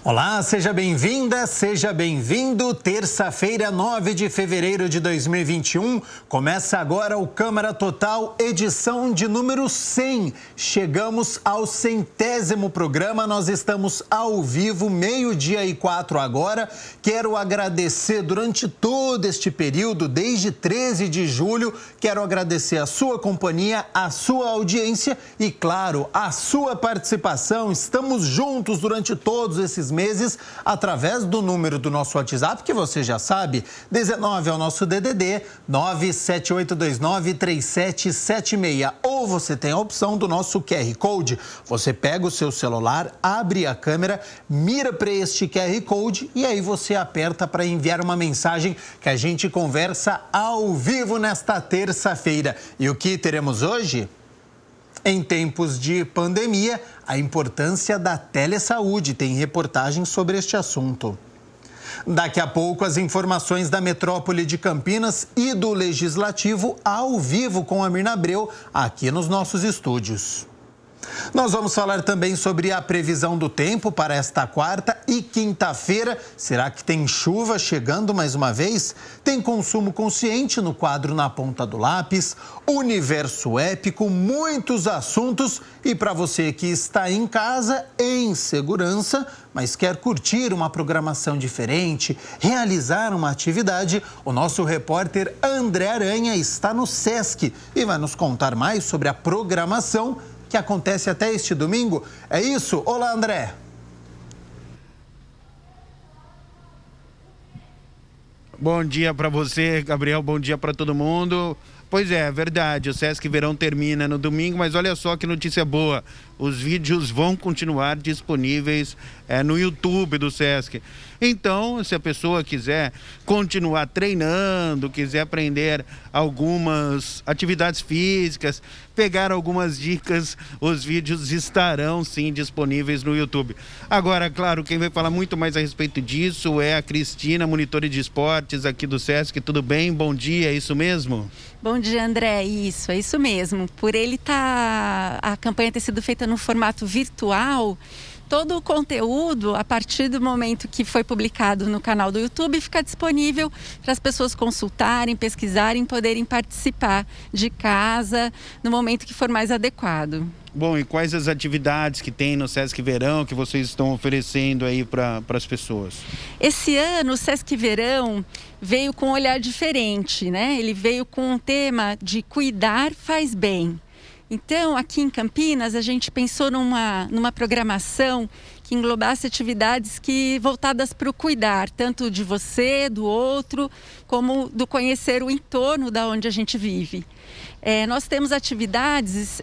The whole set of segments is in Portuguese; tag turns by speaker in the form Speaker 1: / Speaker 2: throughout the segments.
Speaker 1: Olá, seja bem-vinda, seja bem-vindo. Terça-feira, 9 de fevereiro de 2021. Começa agora o Câmara Total, edição de número 100. Chegamos ao 100º programa. Nós estamos ao vivo, 12:04 agora. Quero agradecer durante todo este período, desde 13 de julho. Quero agradecer a sua companhia, a sua audiência e, claro, a sua participação. Estamos juntos durante todos esses meses, através do número do nosso WhatsApp, que você já sabe, 19 é o nosso DDD, 978293776. Ou você tem a opção do nosso QR Code. Você pega o seu celular, abre a câmera, mira para este QR Code e aí você aperta para enviar uma mensagem que a gente conversa ao vivo nesta terça-feira. E o que teremos hoje? Em tempos de pandemia, a importância da telesaúde. Tem reportagem sobre este assunto. Daqui a pouco, as informações da metrópole de Campinas e do Legislativo ao vivo com a Mirna Abreu, aqui nos nossos estúdios. Nós vamos falar também sobre a previsão do tempo para esta quarta e quinta-feira. Será que tem chuva chegando mais uma vez? Tem consumo consciente no quadro Na Ponta do Lápis, universo épico, muitos assuntos. E para você que está em casa, em segurança, mas quer curtir uma programação diferente, realizar uma atividade, o nosso repórter André Aranha está no Sesc e vai nos contar mais sobre a programação que acontece até este domingo. É isso? Olá, André.
Speaker 2: Bom dia para você, Gabriel. Bom dia para todo mundo. Pois é verdade, o Sesc Verão termina no domingo, mas olha só que notícia boa. Os vídeos vão continuar disponíveis no YouTube do Sesc. Então, se a pessoa quiser continuar treinando, quiser aprender algumas atividades físicas, pegar algumas dicas, os vídeos estarão sim disponíveis no YouTube. Agora, claro, quem vai falar muito mais a respeito disso é a Cristina, monitora de esportes aqui do Sesc. Tudo bem? Bom dia, é isso mesmo?
Speaker 3: Bom dia, André. Isso, é isso mesmo. Por ele a campanha ter sido feita no formato virtual, todo o conteúdo, a partir do momento que foi publicado no canal do YouTube, fica disponível para as pessoas consultarem, pesquisarem, poderem participar de casa no momento que for mais adequado.
Speaker 2: Bom, e quais as atividades que tem no Sesc Verão que vocês estão oferecendo aí para as pessoas?
Speaker 3: Esse ano o Sesc Verão veio com um olhar diferente, né? Ele veio com um tema de cuidar faz bem. Então, aqui em Campinas, a gente pensou numa programação que englobasse atividades voltadas para o cuidar, tanto de você, do outro, como do conhecer o entorno da onde a gente vive. Nós temos atividades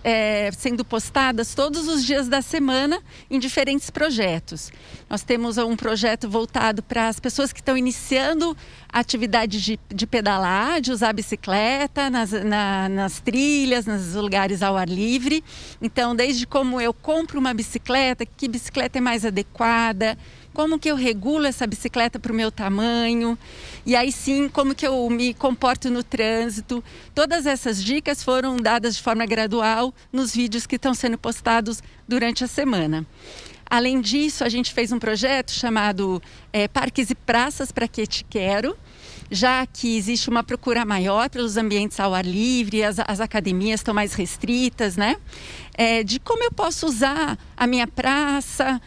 Speaker 3: sendo postadas todos os dias da semana em diferentes projetos. Nós temos um projeto voltado para as pessoas que estão iniciando a atividade de pedalar, de usar a bicicleta nas trilhas, nos lugares ao ar livre. Então, desde como eu compro uma bicicleta, que bicicleta é mais adequada, como que eu regulo essa bicicleta para o meu tamanho, e aí sim, como que eu me comporto no trânsito. Todas essas dicas foram dadas de forma gradual nos vídeos que estão sendo postados durante a semana. Além disso, a gente fez um projeto chamado Parques e Praças para Que Te Quero, já que existe uma procura maior pelos ambientes ao ar livre, as academias estão mais restritas, né? De como eu posso usar a minha praça,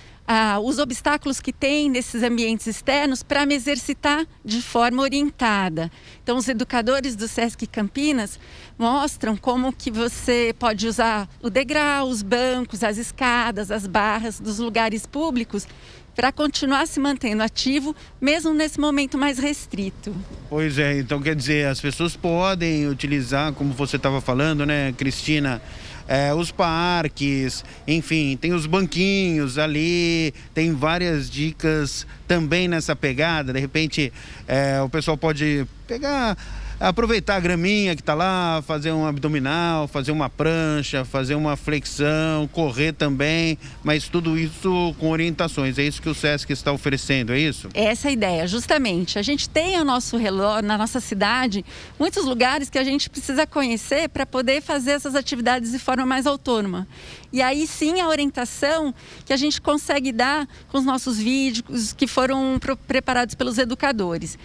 Speaker 3: os obstáculos que tem nesses ambientes externos para me exercitar de forma orientada. Então, os educadores do Sesc Campinas mostram como que você pode usar o degrau, os bancos, as escadas, as barras dos lugares públicos para continuar se mantendo ativo, mesmo nesse momento mais restrito.
Speaker 2: Pois é, então quer dizer, as pessoas podem utilizar, como você estava falando, né, Cristina, os parques, enfim, tem os banquinhos ali, tem várias dicas também nessa pegada. De repente, o pessoal pode pegar aproveitar a graminha que está lá, fazer um abdominal, fazer uma prancha, fazer uma flexão, correr também, mas tudo isso com orientações. É isso que o SESC está oferecendo, é isso?
Speaker 3: Essa é a ideia, justamente. A gente tem ao nosso relógio, na nossa cidade, muitos lugares que a gente precisa conhecer para poder fazer essas atividades de forma mais autônoma. E aí sim a orientação que a gente consegue dar com os nossos vídeos que foram preparados pelos educadores.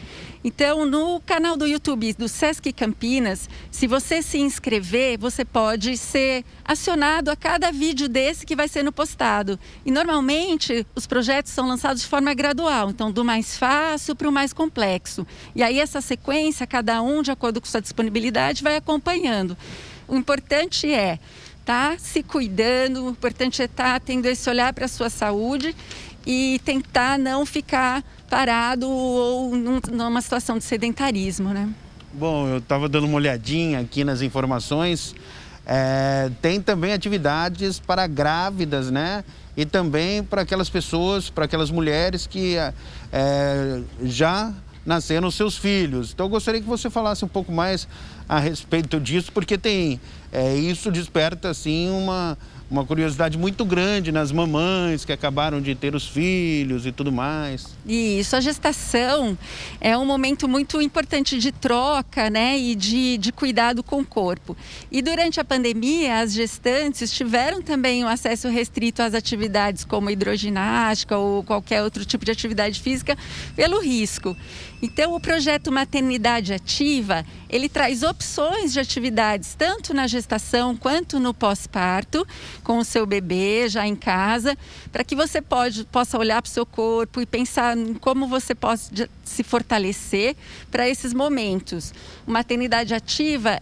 Speaker 3: Então, no canal do YouTube do Sesc Campinas, se você se inscrever, você pode ser acionado a cada vídeo desse que vai sendo postado. E normalmente os projetos são lançados de forma gradual, então do mais fácil para o mais complexo. E aí essa sequência, cada um de acordo com sua disponibilidade, vai acompanhando. O importante é estar se cuidando, o importante é estar tendo esse olhar para a sua saúde e tentar não ficar parado ou numa situação de sedentarismo, né?
Speaker 2: Bom, eu estava dando uma olhadinha aqui nas informações. Tem também atividades para grávidas, né? E também para aquelas pessoas, para aquelas mulheres que já nasceram seus filhos. Então eu gostaria que você falasse um pouco mais a respeito disso, porque isso desperta assim uma curiosidade muito grande nas mamães que acabaram de ter os filhos e tudo mais.
Speaker 3: Isso, a gestação é um momento muito importante de troca, né, e de cuidado com o corpo. E durante a pandemia, as gestantes tiveram também um acesso restrito às atividades como hidroginástica ou qualquer outro tipo de atividade física pelo risco. Então, o projeto Maternidade Ativa, ele traz opções de atividades tanto na gestação quanto no pós-parto, com o seu bebê já em casa, para que você possa olhar para o seu corpo e pensar em como você pode se fortalecer para esses momentos. O Maternidade Ativa,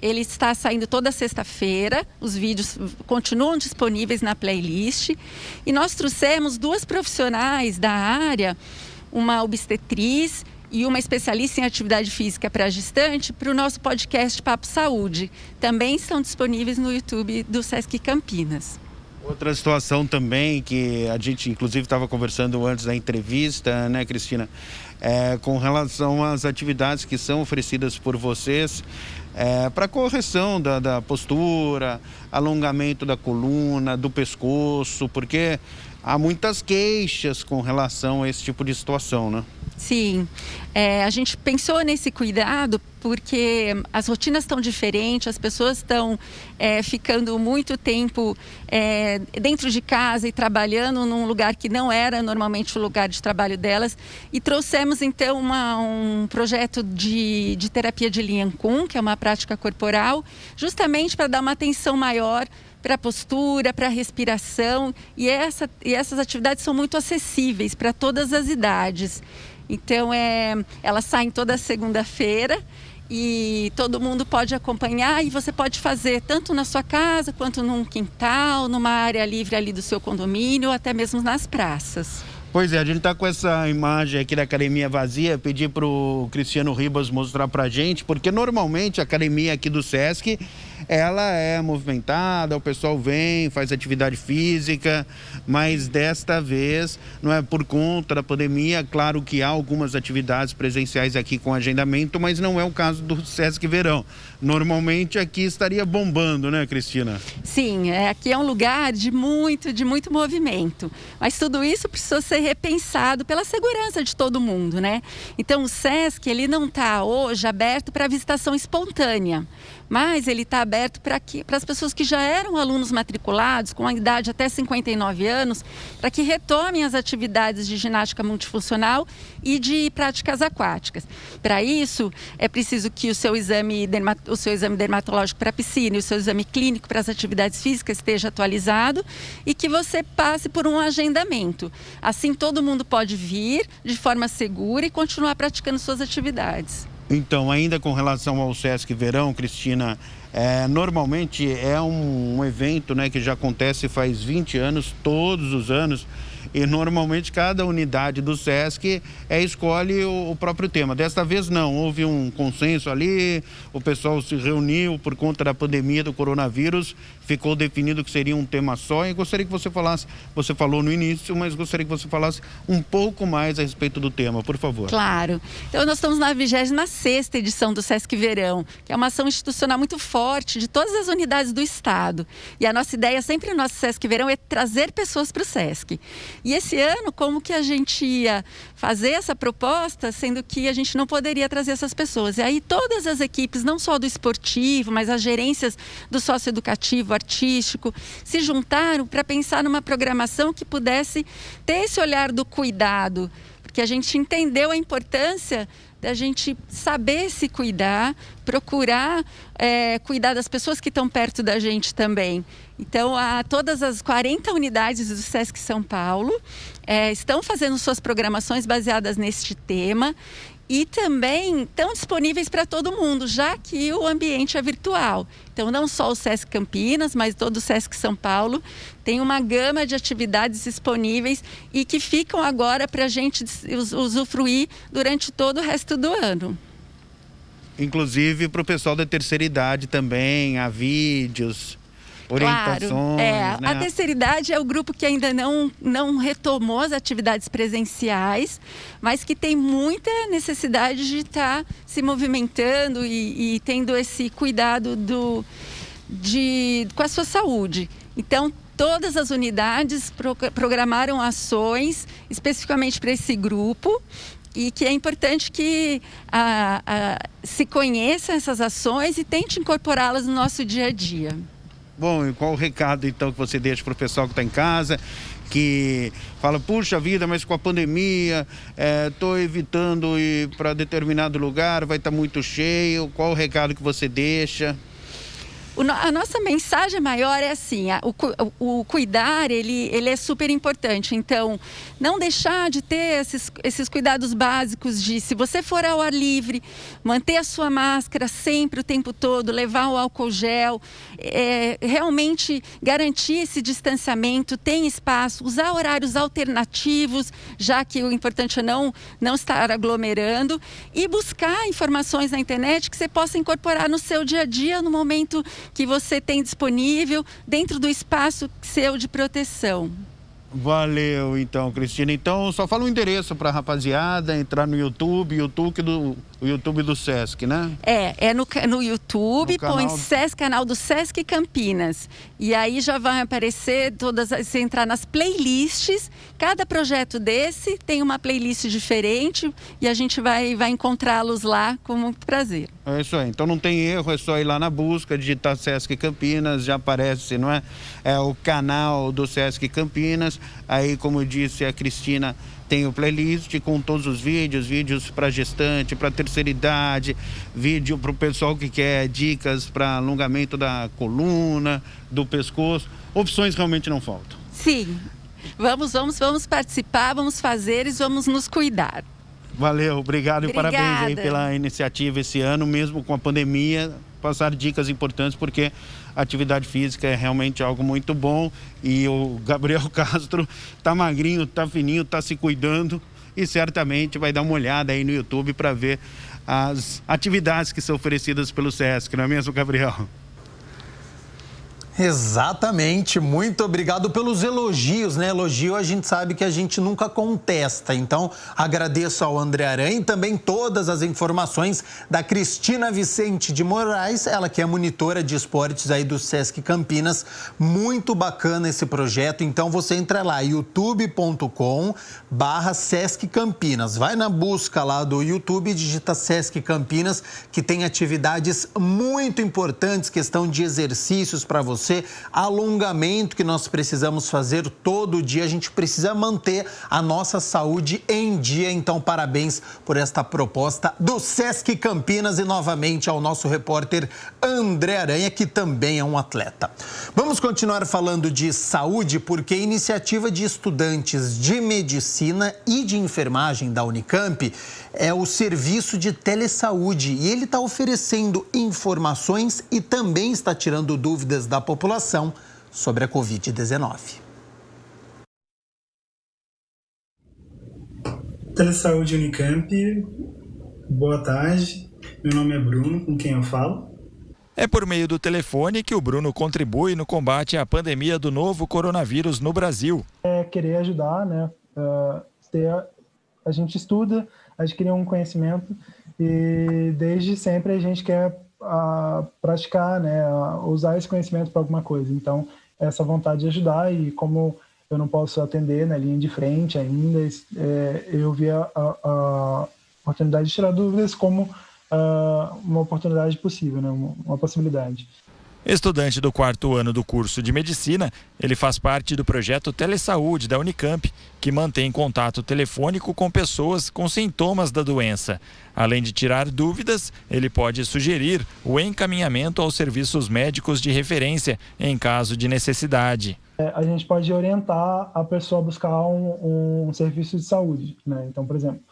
Speaker 3: ele está saindo toda sexta-feira, os vídeos continuam disponíveis na playlist e nós trouxemos 2 profissionais da área, uma obstetriz e uma especialista em atividade física para gestante, para o nosso podcast Papo Saúde. Também estão disponíveis no YouTube do Sesc Campinas.
Speaker 2: Outra situação também que a gente inclusive estava conversando antes da entrevista, né, Cristina? Com relação às atividades que são oferecidas por vocês para correção da postura, alongamento da coluna, do pescoço, porque há muitas queixas com relação a esse tipo de situação, né?
Speaker 3: Sim, a gente pensou nesse cuidado porque as rotinas estão diferentes, as pessoas estão ficando muito tempo dentro de casa e trabalhando num lugar que não era normalmente o lugar de trabalho delas, e trouxemos então um projeto de terapia de Lian Kun, que é uma prática corporal, justamente para dar uma atenção maior para a postura, para a respiração, e essas atividades são muito acessíveis para todas as idades. Então, elas saem toda segunda-feira e todo mundo pode acompanhar, e você pode fazer tanto na sua casa, quanto num quintal, numa área livre ali do seu condomínio, ou até mesmo nas praças.
Speaker 2: Pois é, a gente está com essa imagem aqui da academia vazia, pedir para o Cristiano Ribas mostrar para a gente, porque normalmente a academia aqui do Sesc, ela é movimentada, o pessoal vem, faz atividade física, mas desta vez não é por conta da pandemia. Claro que há algumas atividades presenciais aqui com agendamento, mas não é o caso do Sesc Verão. Normalmente aqui estaria bombando, né, Cristina?
Speaker 3: Sim, aqui é um lugar de muito movimento, mas tudo isso precisou ser repensado pela segurança de todo mundo, né? Então o Sesc, ele não está hoje aberto para visitação espontânea, mas ele está aberto para as pessoas que já eram alunos matriculados, com a idade até 59 anos, para que retomem as atividades de ginástica multifuncional e de práticas aquáticas. Para isso, é preciso que o seu exame dermatológico para a piscina e o seu exame clínico para as atividades físicas esteja atualizado e que você passe por um agendamento. Assim, todo mundo pode vir de forma segura e continuar praticando suas atividades.
Speaker 2: Então, ainda com relação ao Sesc Verão, Cristina, normalmente é um evento, né, que já acontece faz 20 anos, todos os anos, e normalmente cada unidade do Sesc escolhe o próprio tema. Desta vez não, houve um consenso ali, o pessoal se reuniu por conta da pandemia do coronavírus, ficou definido que seria um tema só, e gostaria que você falasse, você falou no início, mas gostaria que você falasse um pouco mais a respeito do tema, por favor.
Speaker 3: Claro. Então nós estamos na 26ª edição do Sesc Verão, que é uma ação institucional muito forte de todas as unidades do Estado. E a nossa ideia sempre no nosso Sesc Verão é trazer pessoas para o Sesc. E esse ano, como que a gente ia fazer essa proposta, sendo que a gente não poderia trazer essas pessoas? E aí todas as equipes, não só do esportivo, mas as gerências do socioeducativo, artístico, se juntaram para pensar numa programação que pudesse ter esse olhar do cuidado, porque a gente entendeu a importância da gente saber se cuidar, procurar cuidar das pessoas que estão perto da gente também. Então, todas as 40 unidades do Sesc São Paulo estão fazendo suas programações baseadas neste tema e também estão disponíveis para todo mundo, já que o ambiente é virtual. Então, não só o Sesc Campinas, mas todo o Sesc São Paulo tem uma gama de atividades disponíveis e que ficam agora para a gente usufruir durante todo o resto do ano.
Speaker 2: Inclusive para o pessoal da terceira idade também, há vídeos, orientações.
Speaker 3: Claro,
Speaker 2: né?
Speaker 3: A terceira idade é o grupo que ainda não retomou as atividades presenciais, mas que tem muita necessidade de estar se movimentando e tendo esse cuidado com a sua saúde. Então, todas as unidades programaram ações especificamente para esse grupo. E que é importante que se conheça essas ações e tente incorporá-las no nosso dia a dia.
Speaker 2: Bom, e qual o recado então que você deixa para o pessoal que está em casa, que fala, puxa vida, mas com a pandemia, estou evitando ir para determinado lugar, vai estar muito cheio, qual o recado que você deixa?
Speaker 3: A nossa mensagem maior é assim, o cuidar, ele é super importante. Então, não deixar de ter esses cuidados básicos de, se você for ao ar livre, manter a sua máscara sempre, o tempo todo, levar o álcool gel, realmente garantir esse distanciamento, tem espaço, usar horários alternativos, já que o importante é não estar aglomerando, e buscar informações na internet que você possa incorporar no seu dia a dia, no momento que você tem disponível dentro do espaço seu de proteção.
Speaker 2: Valeu, então, Cristina. Então, só fala o endereço para a rapaziada entrar no YouTube do Sesc, né?
Speaker 3: No YouTube, põe canal do Sesc Campinas. E aí já vai aparecer se entrar nas playlists. Cada projeto desse tem uma playlist diferente e a gente vai encontrá-los lá com muito prazer.
Speaker 2: É isso aí. Então não tem erro, é só ir lá na busca, digitar Sesc Campinas, já aparece, não é? É o canal do Sesc Campinas. Aí, como disse a Cristina, tem o playlist com todos os vídeos para gestante, para terceira idade, vídeo para o pessoal que quer dicas para alongamento da coluna, do pescoço. Opções realmente não faltam.
Speaker 3: Sim. Vamos participar, vamos fazer e vamos nos cuidar.
Speaker 2: Valeu, obrigado.
Speaker 3: Obrigada.
Speaker 2: E parabéns aí pela iniciativa esse ano, mesmo com a pandemia, passar dicas importantes, porque a atividade física é realmente algo muito bom. E o Gabriel Castro tá magrinho, tá fininho, tá se cuidando e certamente vai dar uma olhada aí no YouTube para ver as atividades que são oferecidas pelo Sesc, não é mesmo, Gabriel?
Speaker 1: Exatamente, muito obrigado pelos elogios, né? Elogio a gente sabe que a gente nunca contesta, então agradeço ao André Aranha e também todas as informações da Cristina Vicente de Moraes, ela que é monitora de esportes aí do Sesc Campinas. Muito bacana esse projeto, então você entra lá, youtube.com/Sesc Campinas, vai na busca lá do YouTube e digita Sesc Campinas, que tem atividades muito importantes, questão de exercícios para você, alongamento que nós precisamos fazer todo dia, a gente precisa manter a nossa saúde em dia, então parabéns por esta proposta do Sesc Campinas e novamente ao nosso repórter André Aranha, que também é um atleta. Vamos continuar falando de saúde, porque a iniciativa de estudantes de medicina e de enfermagem da Unicamp é o serviço de telesaúde e ele está oferecendo informações e também está tirando dúvidas da população sobre a Covid-19.
Speaker 4: Telesaúde Unicamp, boa tarde. Meu nome é Bruno, com quem eu falo? É por meio do telefone que o Bruno contribui no combate à pandemia do novo coronavírus no Brasil.
Speaker 5: Querer ajudar, né? A gente estuda, adquirir um conhecimento e desde sempre a gente quer praticar, né? Usar esse conhecimento para alguma coisa. Então, essa vontade de ajudar, e como eu não posso atender na linha de frente ainda, eu vi a oportunidade de tirar dúvidas como uma oportunidade possível, né? Uma possibilidade.
Speaker 4: Estudante do 4º ano do curso de Medicina, ele faz parte do projeto Telesaúde da Unicamp, que mantém contato telefônico com pessoas com sintomas da doença. Além de tirar dúvidas, ele pode sugerir o encaminhamento aos serviços médicos de referência em caso de necessidade.
Speaker 5: A gente pode orientar a pessoa a buscar um serviço de saúde, né? Então, por exemplo,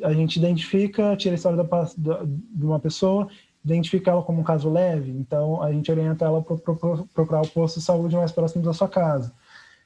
Speaker 5: a gente identifica, tira a história de uma pessoa, identifica ela como um caso leve, então a gente orienta ela para procurar o posto de saúde mais próximo da sua casa.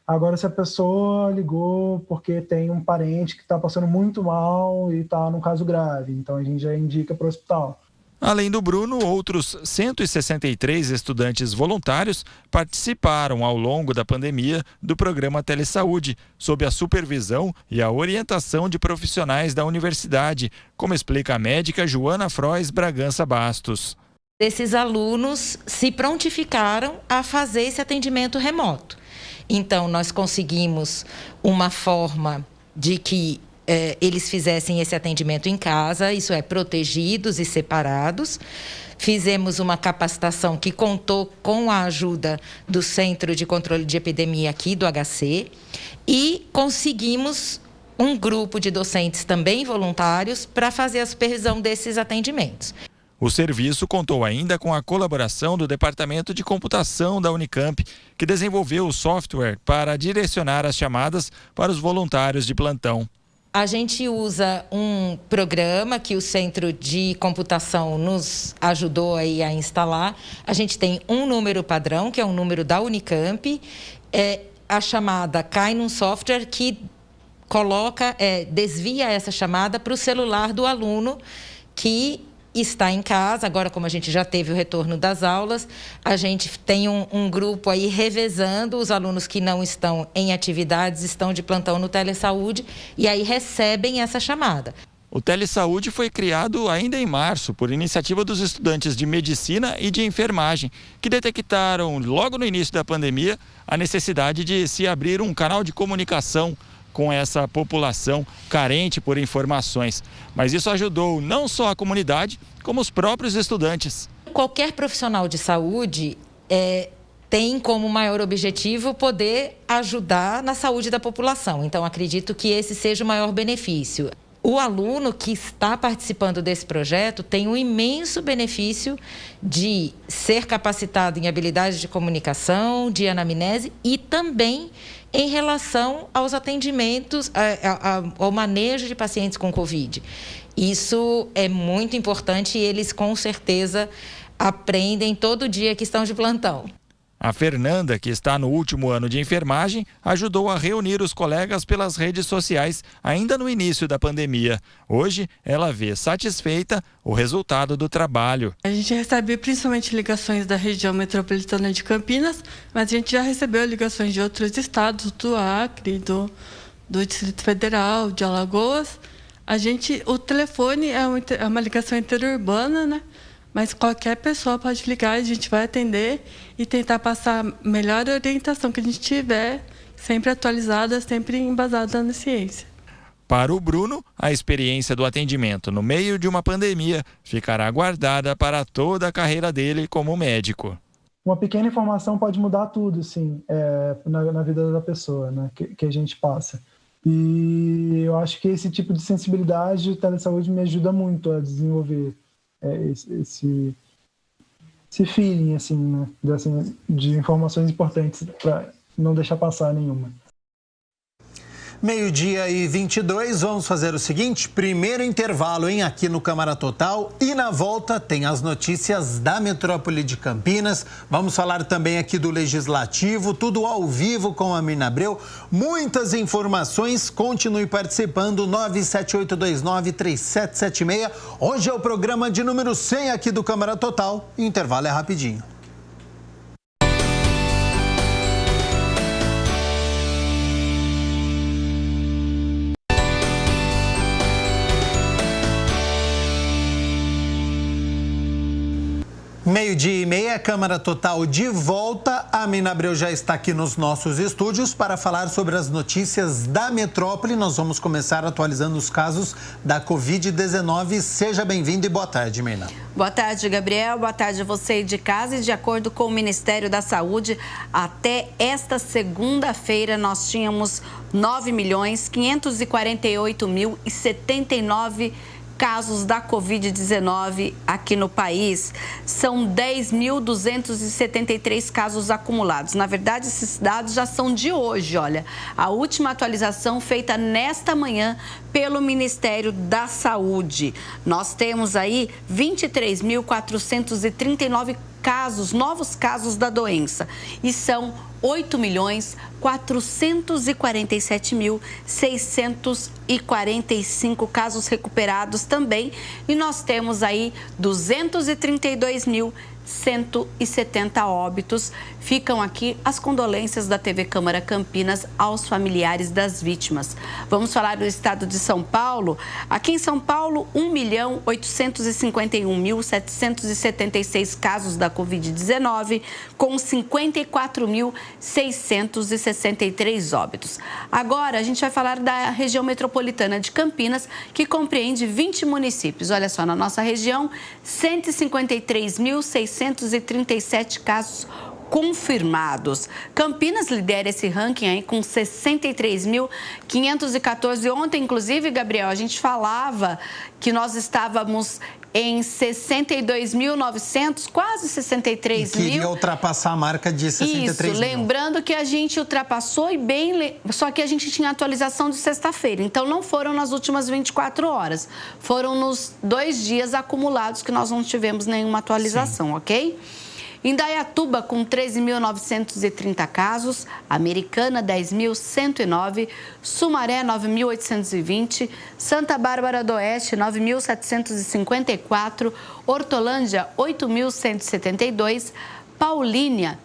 Speaker 5: Agora, se a pessoa ligou porque tem um parente que está passando muito mal e está num caso grave, então a gente já indica para o hospital.
Speaker 4: Além do Bruno, outros 163 estudantes voluntários participaram ao longo da pandemia do programa Telesaúde, sob a supervisão e a orientação de profissionais da universidade, como explica a médica Joana Frois Bragança Bastos.
Speaker 6: Esses alunos se prontificaram a fazer esse atendimento remoto. Então, nós conseguimos uma forma de que eles fizessem esse atendimento em casa, isso é, protegidos e separados. Fizemos uma capacitação que contou com a ajuda do Centro de Controle de Epidemia aqui do HC e conseguimos um grupo de docentes também voluntários para fazer a supervisão desses atendimentos.
Speaker 4: O serviço contou ainda com a colaboração do Departamento de Computação da Unicamp, que desenvolveu o software para direcionar as chamadas para os voluntários de plantão.
Speaker 6: A gente usa um programa que o Centro de Computação nos ajudou aí a instalar. A gente tem um número padrão, que é um número da Unicamp. A chamada cai num software que desvia essa chamada para o celular do aluno que está em casa. Agora, como a gente já teve o retorno das aulas, a gente tem um grupo aí revezando os alunos que não estão em atividades, estão de plantão no Telesaúde e aí recebem essa chamada.
Speaker 4: O Telesaúde foi criado ainda em março por iniciativa dos estudantes de Medicina e de Enfermagem, que detectaram logo no início da pandemia a necessidade de se abrir um canal de comunicação com essa população carente por informações. Mas isso ajudou não só a comunidade, como os próprios estudantes.
Speaker 6: Qualquer profissional de saúde tem como maior objetivo poder ajudar na saúde da população. Então, acredito que esse seja o maior benefício. O aluno que está participando desse projeto tem um imenso benefício de ser capacitado em habilidades de comunicação, de anamnese e também em relação aos atendimentos, ao manejo de pacientes com Covid. Isso é muito importante e eles, com certeza, aprendem todo dia que estão de plantão.
Speaker 4: A Fernanda, que está no último ano de enfermagem, ajudou a reunir os colegas pelas redes sociais ainda no início da pandemia. Hoje, ela vê satisfeita o resultado do trabalho.
Speaker 7: A gente recebe principalmente ligações da região metropolitana de Campinas, mas a gente já recebeu ligações de outros estados, do Acre, do Distrito Federal, de Alagoas. O telefone é uma ligação interurbana, né? Mas qualquer pessoa pode ligar, a gente vai atender e tentar passar a melhor orientação que a gente tiver, sempre atualizada, sempre embasada na ciência.
Speaker 4: Para o Bruno, a experiência do atendimento no meio de uma pandemia ficará guardada para toda a carreira dele como médico.
Speaker 5: Uma pequena informação pode mudar tudo, sim, na vida da pessoa, né, que a gente passa. E eu acho que esse tipo de sensibilidade o Telesaúde me ajuda muito a desenvolver esse feeling, assim, né, de informações importantes para não deixar passar nenhuma.
Speaker 1: Meio-dia e 22, vamos fazer o seguinte, primeiro intervalo, hein, aqui no Câmara Total, e na volta tem as notícias da metrópole de Campinas, vamos falar também aqui do Legislativo, tudo ao vivo com a Mirna Abreu, muitas informações, continue participando, 978293776, hoje é o programa de número 100 aqui do Câmara Total, o intervalo é rapidinho. Meio-dia e meia, Câmara Total de volta. A Mirna Abreu já está aqui nos nossos estúdios para falar sobre as notícias da metrópole. Nós vamos começar atualizando os casos da Covid-19. Seja bem-vindo e boa tarde, Mirna.
Speaker 8: Boa tarde, Gabriel. Boa tarde a você de casa. E de acordo com o Ministério da Saúde, até esta segunda-feira nós tínhamos 9.548.079 casos da Covid-19 aqui no país. São 10.273 casos acumulados. Na verdade, esses dados já são de hoje, olha. A última atualização feita nesta manhã pelo Ministério da Saúde. Nós temos aí 23.439 casos, novos casos da doença. E são 8.447.645 casos recuperados também. E nós temos aí 232.170 óbitos. Ficam aqui as condolências da TV Câmara Campinas aos familiares das vítimas. Vamos falar do estado de São Paulo. Aqui em São Paulo, 1.851.776 casos da Covid-19, com 54.663 óbitos. Agora, a gente vai falar da região metropolitana de Campinas, que compreende 20 municípios. Olha só, na nossa região, 153.637 casos confirmados. Campinas lidera esse ranking aí com 63.514. Ontem, inclusive, Gabriel, a gente falava que nós estávamos em 62.900, quase 63 mil.
Speaker 1: Queria ultrapassar a marca de 63
Speaker 8: mil. Lembrando que a gente ultrapassou e bem, só que a gente tinha atualização de sexta-feira. Então, não foram nas últimas 24 horas. Foram nos 2 dias acumulados que nós não tivemos nenhuma atualização, sim, ok? Indaiatuba, com 13.930 casos, Americana, 10.109, Sumaré, 9.820, Santa Bárbara do Oeste, 9.754, Hortolândia, 8.172, Paulínia,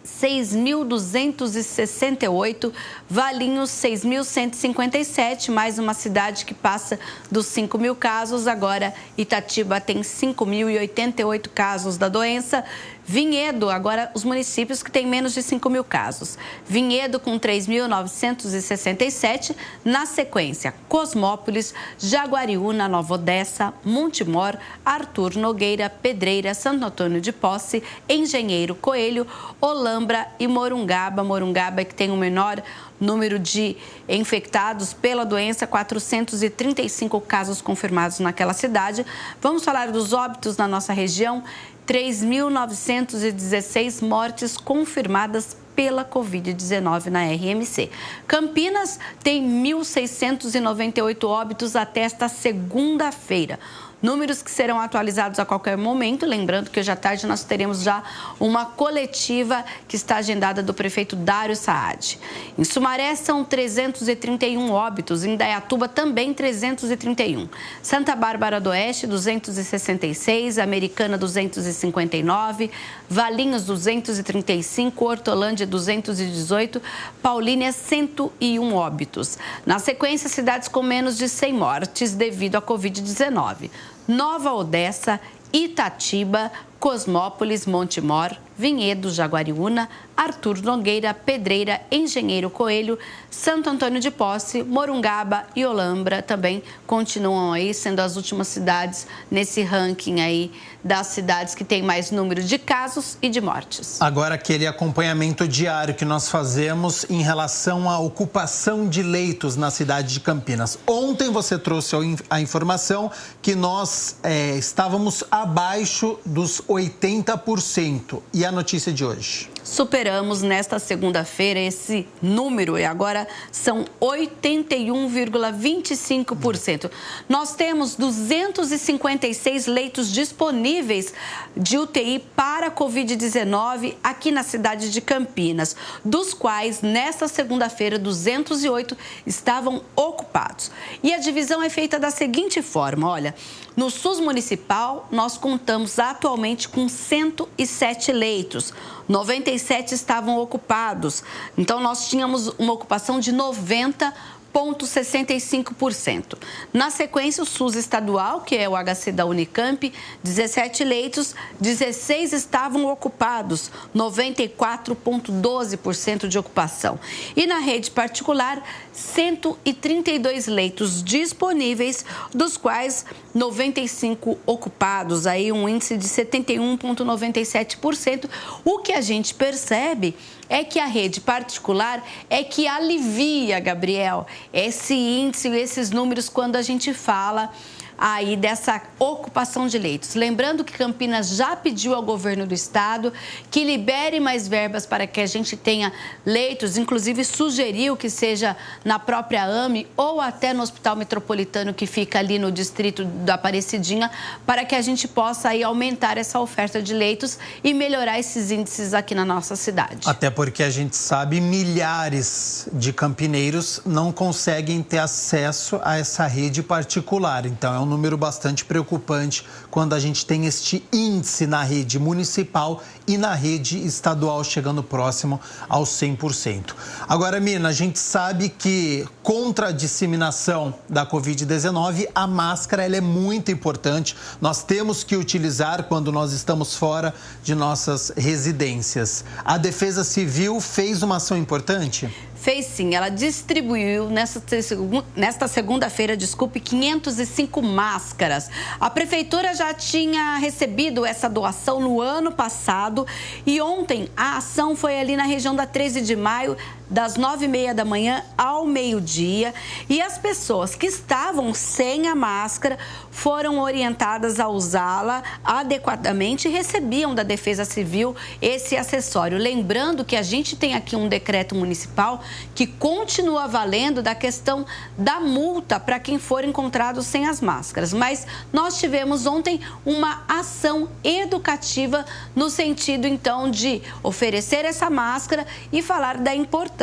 Speaker 8: 6.268, Valinhos, 6.157, mais uma cidade que passa dos 5.000 casos. Agora, Itatiba tem 5.088 casos da doença. Vinhedo, agora os municípios que têm menos de 5.000 casos. Vinhedo com 3.967, na sequência, Cosmópolis, Jaguariúna, Nova Odessa, Montemor, Arthur Nogueira, Pedreira, Santo Antônio de Posse, Engenheiro Coelho, Olambra e Morungaba. Morungaba que tem o menor número de infectados pela doença, 435 casos confirmados naquela cidade. Vamos falar dos óbitos na nossa região. 3.916 mortes confirmadas pela Covid-19 na RMC. Campinas tem 1.698 óbitos até esta segunda-feira. Números que serão atualizados a qualquer momento. Lembrando que hoje à tarde nós teremos já uma coletiva que está agendada do prefeito Dário Saad. Em Sumaré são 331 óbitos, em Indaiatuba também 331. Santa Bárbara do Oeste, 266, Americana 259, Valinhos 235, Hortolândia 218, Paulínia 101 óbitos. Na sequência, cidades com menos de 100 mortes devido à Covid-19. Nova Odessa, Itatiba, Cosmópolis, Montemor, Vinhedo, Jaguariúna, Arthur Nogueira, Pedreira, Engenheiro Coelho, Santo Antônio de Posse, Morungaba e Olambra também continuam aí sendo as últimas cidades nesse ranking aí das cidades que têm mais número de casos e de mortes.
Speaker 1: Agora, aquele acompanhamento diário que nós fazemos em relação à ocupação de leitos na cidade de Campinas. Ontem você trouxe a informação que nós estávamos abaixo dos 80%. E a notícia de hoje?
Speaker 8: superamos nesta segunda-feira esse número e agora são 81,25%. Nós temos 256 leitos disponíveis de UTI para Covid-19 aqui na cidade de Campinas, dos quais nesta segunda-feira 208 estavam ocupados. E a divisão é feita da seguinte forma, olha, no SUS municipal nós contamos atualmente com 107 leitos, 97 estavam ocupados, então nós tínhamos uma ocupação de 90,65%. Na sequência, o SUS estadual, que é o HC da Unicamp, 17 leitos, 16 estavam ocupados, 94,12% de ocupação. E na rede particular, 132 leitos disponíveis, dos quais 95 ocupados, aí um índice de 71,97%. O que a gente percebe é que a rede particular é que alivia, Gabriel, esse índice, esses números quando a gente fala aí dessa ocupação de leitos. Lembrando que Campinas já pediu ao governo do estado que libere mais verbas para que a gente tenha leitos, inclusive sugeriu que seja na própria AME ou até no Hospital Metropolitano que fica ali no distrito da Aparecidinha, para que a gente possa aí aumentar essa oferta de leitos e melhorar esses índices aqui na nossa cidade.
Speaker 1: Até porque a gente sabe milhares de campineiros não conseguem ter acesso a essa rede particular, então é um número bastante preocupante quando a gente tem este índice na rede municipal e na rede estadual chegando próximo aos 100%. Agora, Mina, a gente sabe que contra a disseminação da Covid-19, a máscara ela é muito importante. Nós temos que utilizar quando nós estamos fora de nossas residências. A Defesa Civil fez uma ação importante?
Speaker 8: Fez sim, ela distribuiu nesta segunda-feira, 505 máscaras. A prefeitura já tinha recebido essa doação no ano passado e ontem a ação foi ali na região da 13 de maio, das 9h30 da manhã ao meio-dia, e as pessoas que estavam sem a máscara foram orientadas a usá-la adequadamente e recebiam da Defesa Civil esse acessório. Lembrando que a gente tem aqui um decreto municipal que continua valendo da questão da multa para quem for encontrado sem as máscaras. Mas nós tivemos ontem uma ação educativa no sentido, então, de oferecer essa máscara e falar da importância.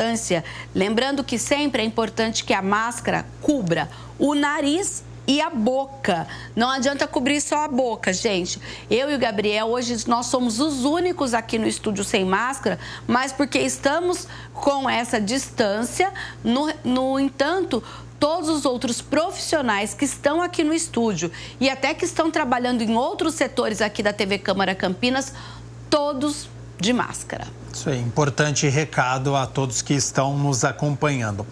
Speaker 8: Lembrando que sempre é importante que a máscara cubra o nariz e a boca. Não adianta cobrir só a boca, gente. Eu e o Gabriel, hoje nós somos os únicos aqui no estúdio sem máscara, mas porque estamos com essa distância. No entanto, todos os outros profissionais que estão aqui no estúdio e até que estão trabalhando em outros setores aqui da TV Câmara Campinas, todos de máscara.
Speaker 1: Isso aí, importante recado a todos que estão nos acompanhando.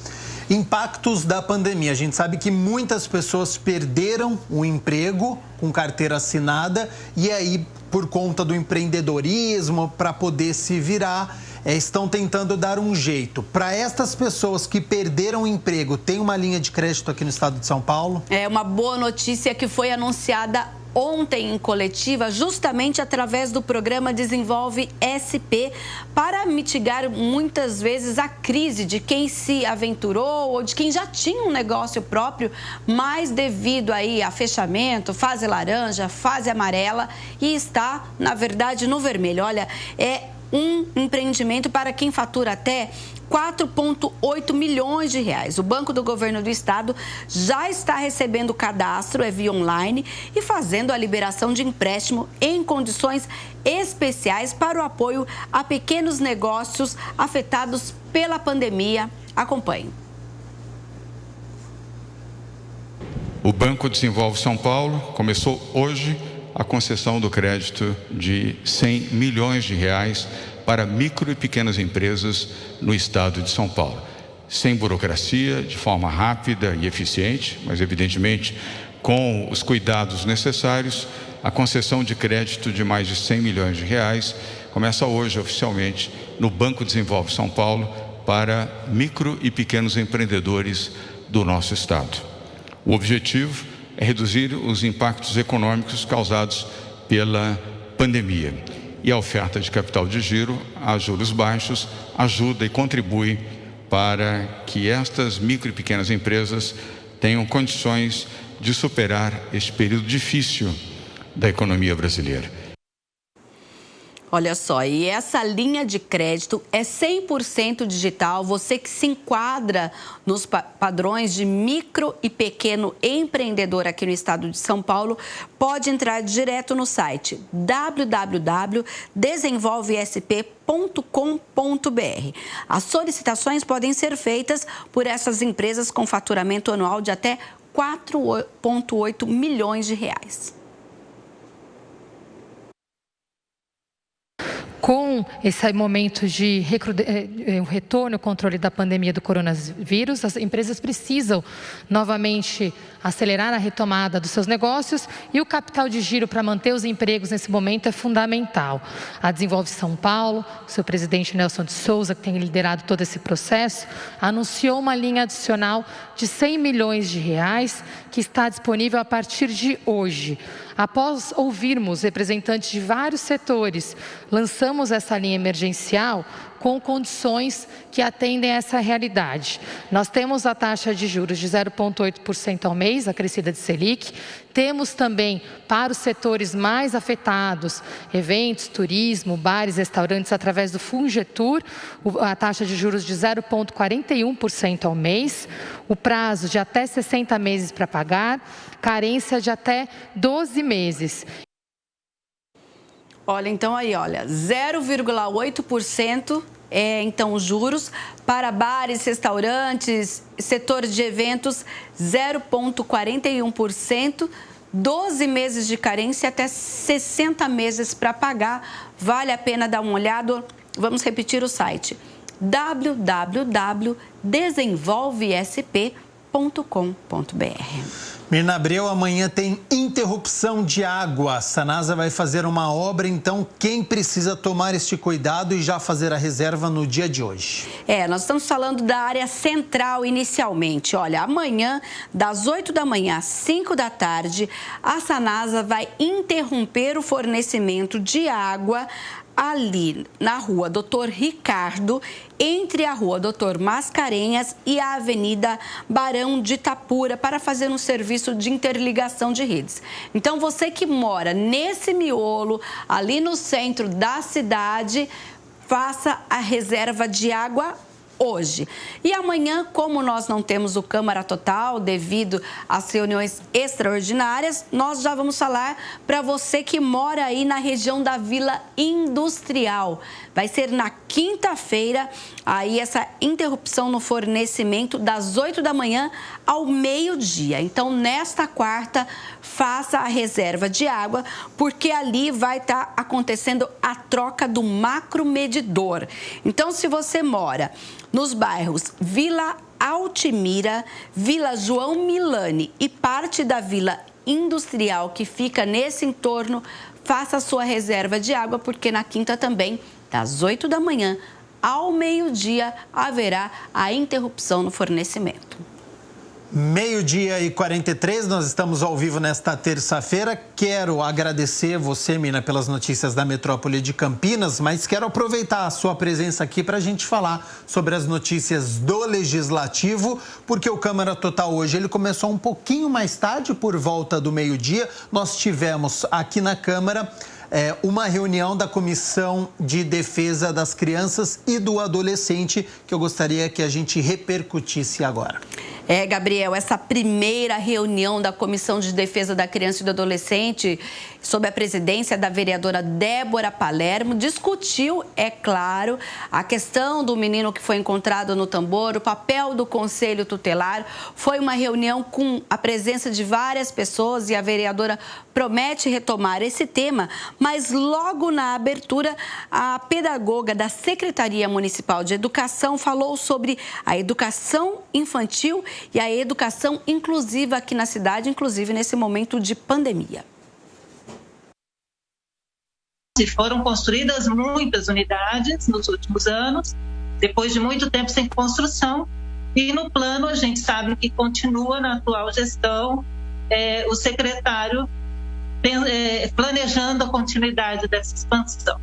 Speaker 1: Impactos da pandemia. A gente sabe que muitas pessoas perderam o emprego com carteira assinada e aí, por conta do empreendedorismo, para poder se virar, estão tentando dar um jeito. Para estas pessoas que perderam o emprego, tem uma linha de crédito aqui no estado de São Paulo? É uma boa notícia que foi anunciada ontem em coletiva, justamente através do programa Desenvolve SP, para mitigar muitas vezes a crise de quem se aventurou ou de quem já tinha um negócio próprio, mas devido aí a fechamento, fase laranja, fase amarela, e está, na verdade, no vermelho. Olha, é um empreendimento para quem fatura até 4,8 milhões de reais. O Banco do Governo do Estado já está recebendo o cadastro, via online, e fazendo a liberação de empréstimo em condições especiais para o apoio a pequenos negócios afetados pela pandemia. Acompanhe.
Speaker 9: O Banco Desenvolve São Paulo começou hoje a concessão do crédito de 100 milhões de reais para micro e pequenas empresas no estado de São Paulo. Sem burocracia, de forma rápida e eficiente, mas evidentemente com os cuidados necessários, a concessão de crédito de mais de 100 milhões de reais começa hoje oficialmente no Banco Desenvolve São Paulo para micro e pequenos empreendedores do nosso estado. O objetivo é reduzir os impactos econômicos causados pela pandemia e a oferta de capital de giro a juros baixos ajuda e contribui para que estas micro e pequenas empresas tenham condições de superar este período difícil da economia brasileira.
Speaker 8: Olha só, e essa linha de crédito é 100% digital. Você que se enquadra nos padrões de micro e pequeno empreendedor aqui no estado de São Paulo, pode entrar direto no site www.desenvolvesp.com.br. As solicitações podem ser feitas por essas empresas com faturamento anual de até 4,8 milhões de reais.
Speaker 10: Com esse momento de retorno ao controle da pandemia do coronavírus, as empresas precisam novamente acelerar a retomada dos seus negócios e o capital de giro para manter os empregos nesse momento é fundamental. A Desenvolve São Paulo, seu presidente Nelson de Souza, que tem liderado todo esse processo, anunciou uma linha adicional de 100 milhões de reais que está disponível a partir de hoje. Após ouvirmos representantes de vários setores, lançamos essa linha emergencial com condições que atendem a essa realidade. Nós temos a taxa de juros de 0,8% ao mês, acrescida de Selic. Temos também, para os setores mais afetados, eventos, turismo, bares, restaurantes, através do Fungetur, a taxa de juros de 0,41% ao mês, o prazo de até 60 meses para pagar, carência de até 12 meses.
Speaker 8: Olha, então aí, 0,8% então os juros para bares, restaurantes, setor de eventos, 0,41%, 12 meses de carência até 60 meses para pagar. Vale a pena dar uma olhada. Vamos repetir o site: www.desenvolvesp.com.br.
Speaker 1: Mirna Abreu, amanhã tem interrupção de água. A Sanasa vai fazer uma obra, então quem precisa tomar este cuidado e já fazer a reserva no dia de hoje?
Speaker 8: Nós estamos falando da área central inicialmente. Olha, amanhã, das 8 da manhã às 5 da tarde, a Sanasa vai interromper o fornecimento de água ali na rua Doutor Ricardo, entre a rua Doutor Mascarenhas e a Avenida Barão de Itapura, para fazer um serviço de interligação de redes. Então, você que mora nesse miolo, ali no centro da cidade, faça a reserva de água hoje. E amanhã, como nós não temos o Câmara Total devido às reuniões extraordinárias, nós já vamos falar para você que mora aí na região da Vila Industrial. Vai ser na quinta-feira, aí essa interrupção no fornecimento das 8 da manhã ao meio-dia. Então, nesta quarta, faça a reserva de água, porque ali vai estar acontecendo a troca do macromedidor. Então, se você mora nos bairros Vila Altimira, Vila João Milani e parte da Vila Industrial que fica nesse entorno, faça a sua reserva de água, porque na quinta também, das 8 da manhã ao meio-dia, haverá a interrupção no fornecimento.
Speaker 1: 12h43, nós estamos ao vivo nesta terça-feira. Quero agradecer você, Mina, pelas notícias da metrópole de Campinas, mas quero aproveitar a sua presença aqui para a gente falar sobre as notícias do Legislativo, porque o Câmara Total hoje ele começou um pouquinho mais tarde, por volta do meio-dia. Nós tivemos aqui na Câmara uma reunião da Comissão de Defesa das Crianças e do Adolescente, que eu gostaria que a gente repercutisse agora.
Speaker 8: Gabriel, essa primeira reunião da Comissão de Defesa da Criança e do Adolescente, sob a presidência da vereadora Débora Palermo, discutiu, é claro, a questão do menino que foi encontrado no tambor, o papel do Conselho Tutelar. Foi uma reunião com a presença de várias pessoas e a vereadora promete retomar esse tema, mas logo na abertura, a pedagoga da Secretaria Municipal de Educação falou sobre a educação infantil e a educação inclusiva aqui na cidade, inclusive nesse momento de pandemia.
Speaker 11: Foram construídas muitas unidades nos últimos anos, depois de muito tempo sem construção, e no plano a gente sabe que continua na atual gestão o secretário planejando a continuidade dessa expansão.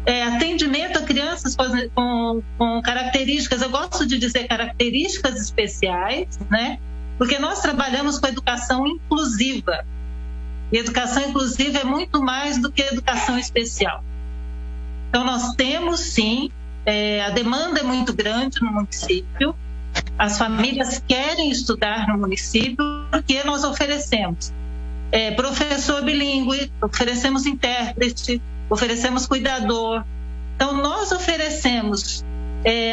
Speaker 11: atendimento a crianças com características, eu gosto de dizer características especiais, né? Porque nós trabalhamos com educação inclusiva. E educação inclusiva é muito mais do que educação especial. Então, nós temos, sim, a demanda é muito grande no município, as famílias querem estudar no município, porque nós oferecemos professor bilíngue, oferecemos intérprete, oferecemos cuidador. Então, nós oferecemos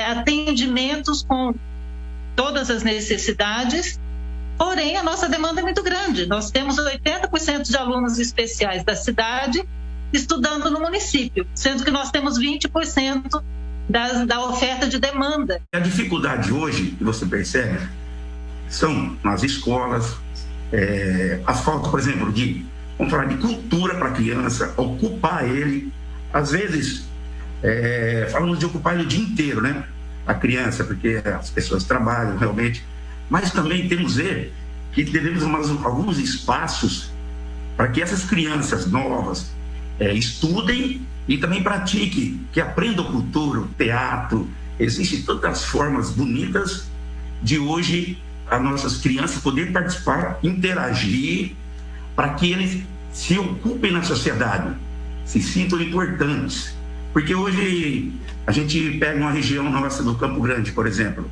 Speaker 11: atendimentos com todas as necessidades, porém, a nossa demanda é muito grande. Nós temos 80% de alunos especiais da cidade estudando no município, sendo que nós temos 20% da oferta de demanda.
Speaker 12: A dificuldade hoje, que você percebe, são nas escolas, a falta, por exemplo, vamos falar de cultura para a criança, ocupar ele. Às vezes, falamos de ocupar ele o dia inteiro, né? A criança, porque as pessoas trabalham realmente, mas também temos que devemos alguns espaços para que essas crianças novas estudem e também pratiquem, que aprendam cultura, teatro. Existem tantas formas bonitas de hoje as nossas crianças poderem participar, interagir, para que eles se ocupem na sociedade, se sintam importantes. Porque hoje a gente pega uma região nossa do Campo Grande, por exemplo,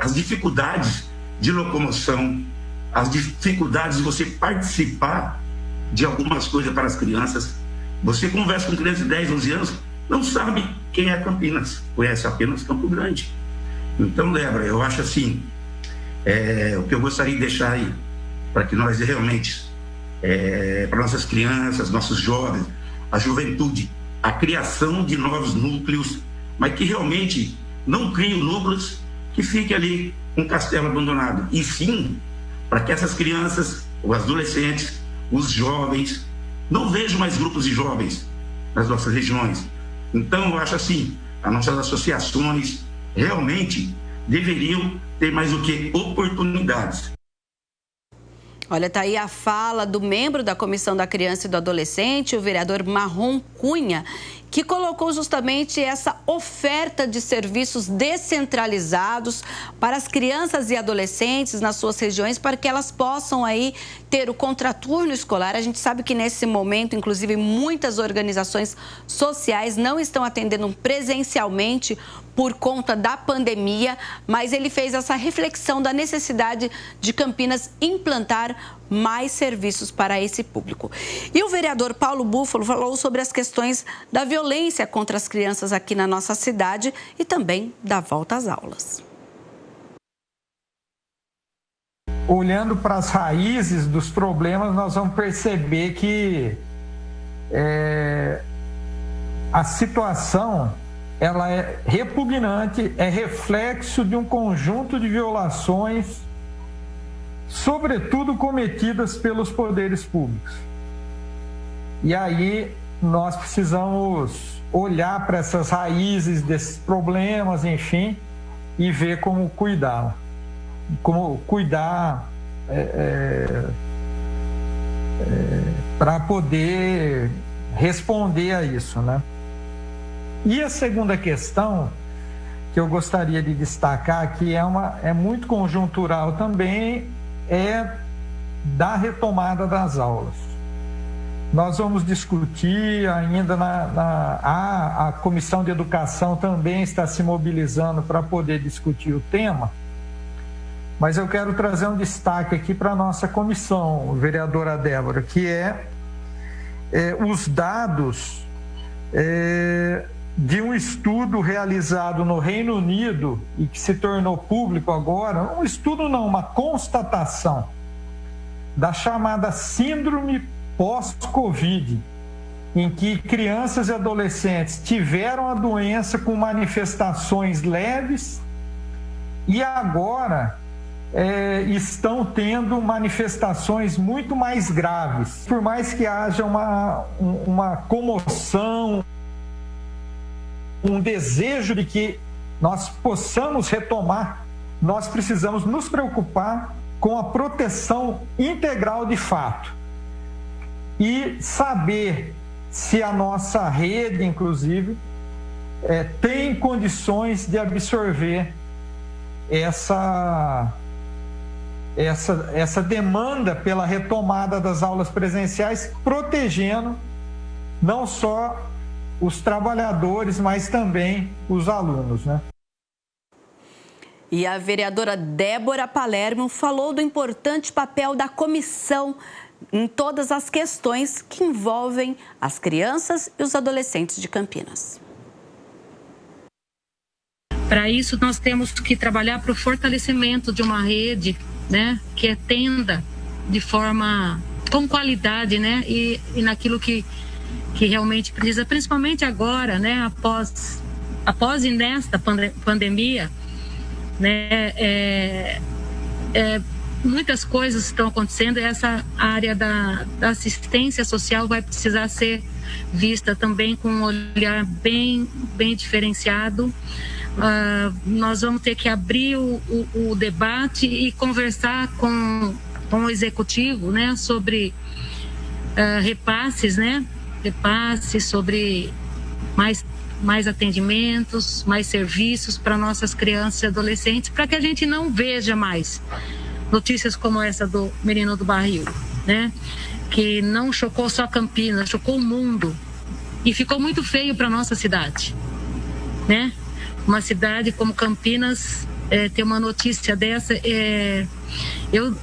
Speaker 12: as dificuldades de locomoção, as dificuldades de você participar de algumas coisas para as crianças. Você conversa com crianças de 10, 11 anos, não sabe quem é Campinas, conhece apenas Campo Grande. Então, Débora, eu acho assim, o que eu gostaria de deixar aí, para que nós realmente, para nossas crianças, nossos jovens, a juventude, a criação de novos núcleos, mas que realmente não criem núcleos que fiquem ali um castelo abandonado, e sim, para que essas crianças, os adolescentes, os jovens, não vejam mais grupos de jovens nas nossas regiões. Então, eu acho assim, as nossas associações realmente deveriam ter mais o que oportunidades.
Speaker 8: Olha, tá aí a fala do membro da Comissão da Criança e do Adolescente, o vereador Marrom Cunha, que colocou justamente essa oferta de serviços descentralizados para as crianças e adolescentes nas suas regiões, para que elas possam aí ter o contraturno escolar. A gente sabe que nesse momento, inclusive, muitas organizações sociais não estão atendendo presencialmente por conta da pandemia, mas ele fez essa reflexão da necessidade de Campinas implantar mais serviços para esse público. E o vereador Paulo Búfalo falou sobre as questões da violência contra as crianças aqui na nossa cidade e também da volta às aulas.
Speaker 13: Olhando para as raízes dos problemas, nós vamos perceber que a situação ela é repugnante, é reflexo de um conjunto de violações, sobretudo cometidas pelos poderes públicos. E aí nós precisamos olhar para essas raízes desses problemas, enfim, e ver como cuidar. Como cuidar para poder responder a isso, né? E a segunda questão que eu gostaria de destacar, que é muito conjuntural também, é da retomada das aulas. Nós vamos discutir ainda a Comissão de Educação também está se mobilizando para poder discutir o tema, mas eu quero trazer um destaque aqui para a nossa comissão, vereadora Débora, que é os dados de um estudo realizado no Reino Unido e que se tornou público agora, um estudo não, uma constatação da chamada síndrome pós-Covid, em que crianças e adolescentes tiveram a doença com manifestações leves e agora estão tendo manifestações muito mais graves. Por mais que haja uma comoção, um desejo de que nós possamos retomar, nós precisamos nos preocupar com a proteção integral de fato e saber se a nossa rede, inclusive, tem condições de absorver essa demanda pela retomada das aulas presenciais, protegendo não só os trabalhadores, mas também os alunos, né?
Speaker 8: E a vereadora Débora Palermo falou do importante papel da comissão em todas as questões que envolvem as crianças e os adolescentes de Campinas.
Speaker 14: Para isso, nós temos que trabalhar para o fortalecimento de uma rede, né, que atenda de forma com qualidade, né, e naquilo que realmente precisa, principalmente agora, né, após e nesta pandemia, né, muitas coisas estão acontecendo. Essa área da assistência social vai precisar ser vista também com um olhar bem diferenciado. Nós vamos ter que abrir o debate e conversar com o executivo, né, sobre repasses, né, sobre mais atendimentos, mais serviços para nossas crianças e adolescentes, para que a gente não veja mais notícias como essa do menino do barril, né, que não chocou só Campinas, chocou o mundo e ficou muito feio para nossa cidade, né? Uma cidade como Campinas ter uma notícia dessa,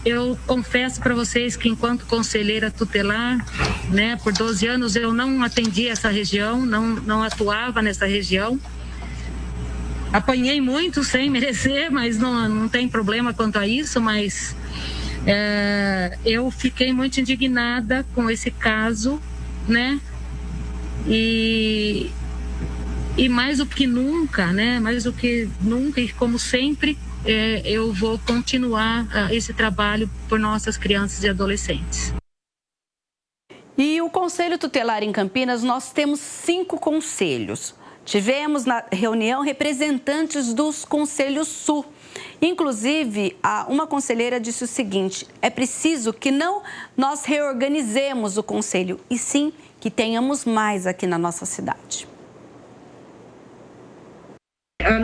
Speaker 14: eu confesso para vocês que enquanto conselheira tutelar, né, por 12 anos eu não atendi essa região, não atuava nessa região. Apanhei muito sem merecer, mas não tem problema quanto a isso, mas eu fiquei muito indignada com esse caso, né? E mais do que nunca, né? Mais do que nunca e como sempre, eu vou continuar esse trabalho por nossas crianças e adolescentes.
Speaker 8: E o Conselho Tutelar em Campinas, nós temos 5 conselhos. Tivemos na reunião representantes dos Conselhos Sul. Inclusive, uma conselheira disse o seguinte: é preciso que não nós reorganizemos o conselho, e sim que tenhamos mais aqui na nossa cidade.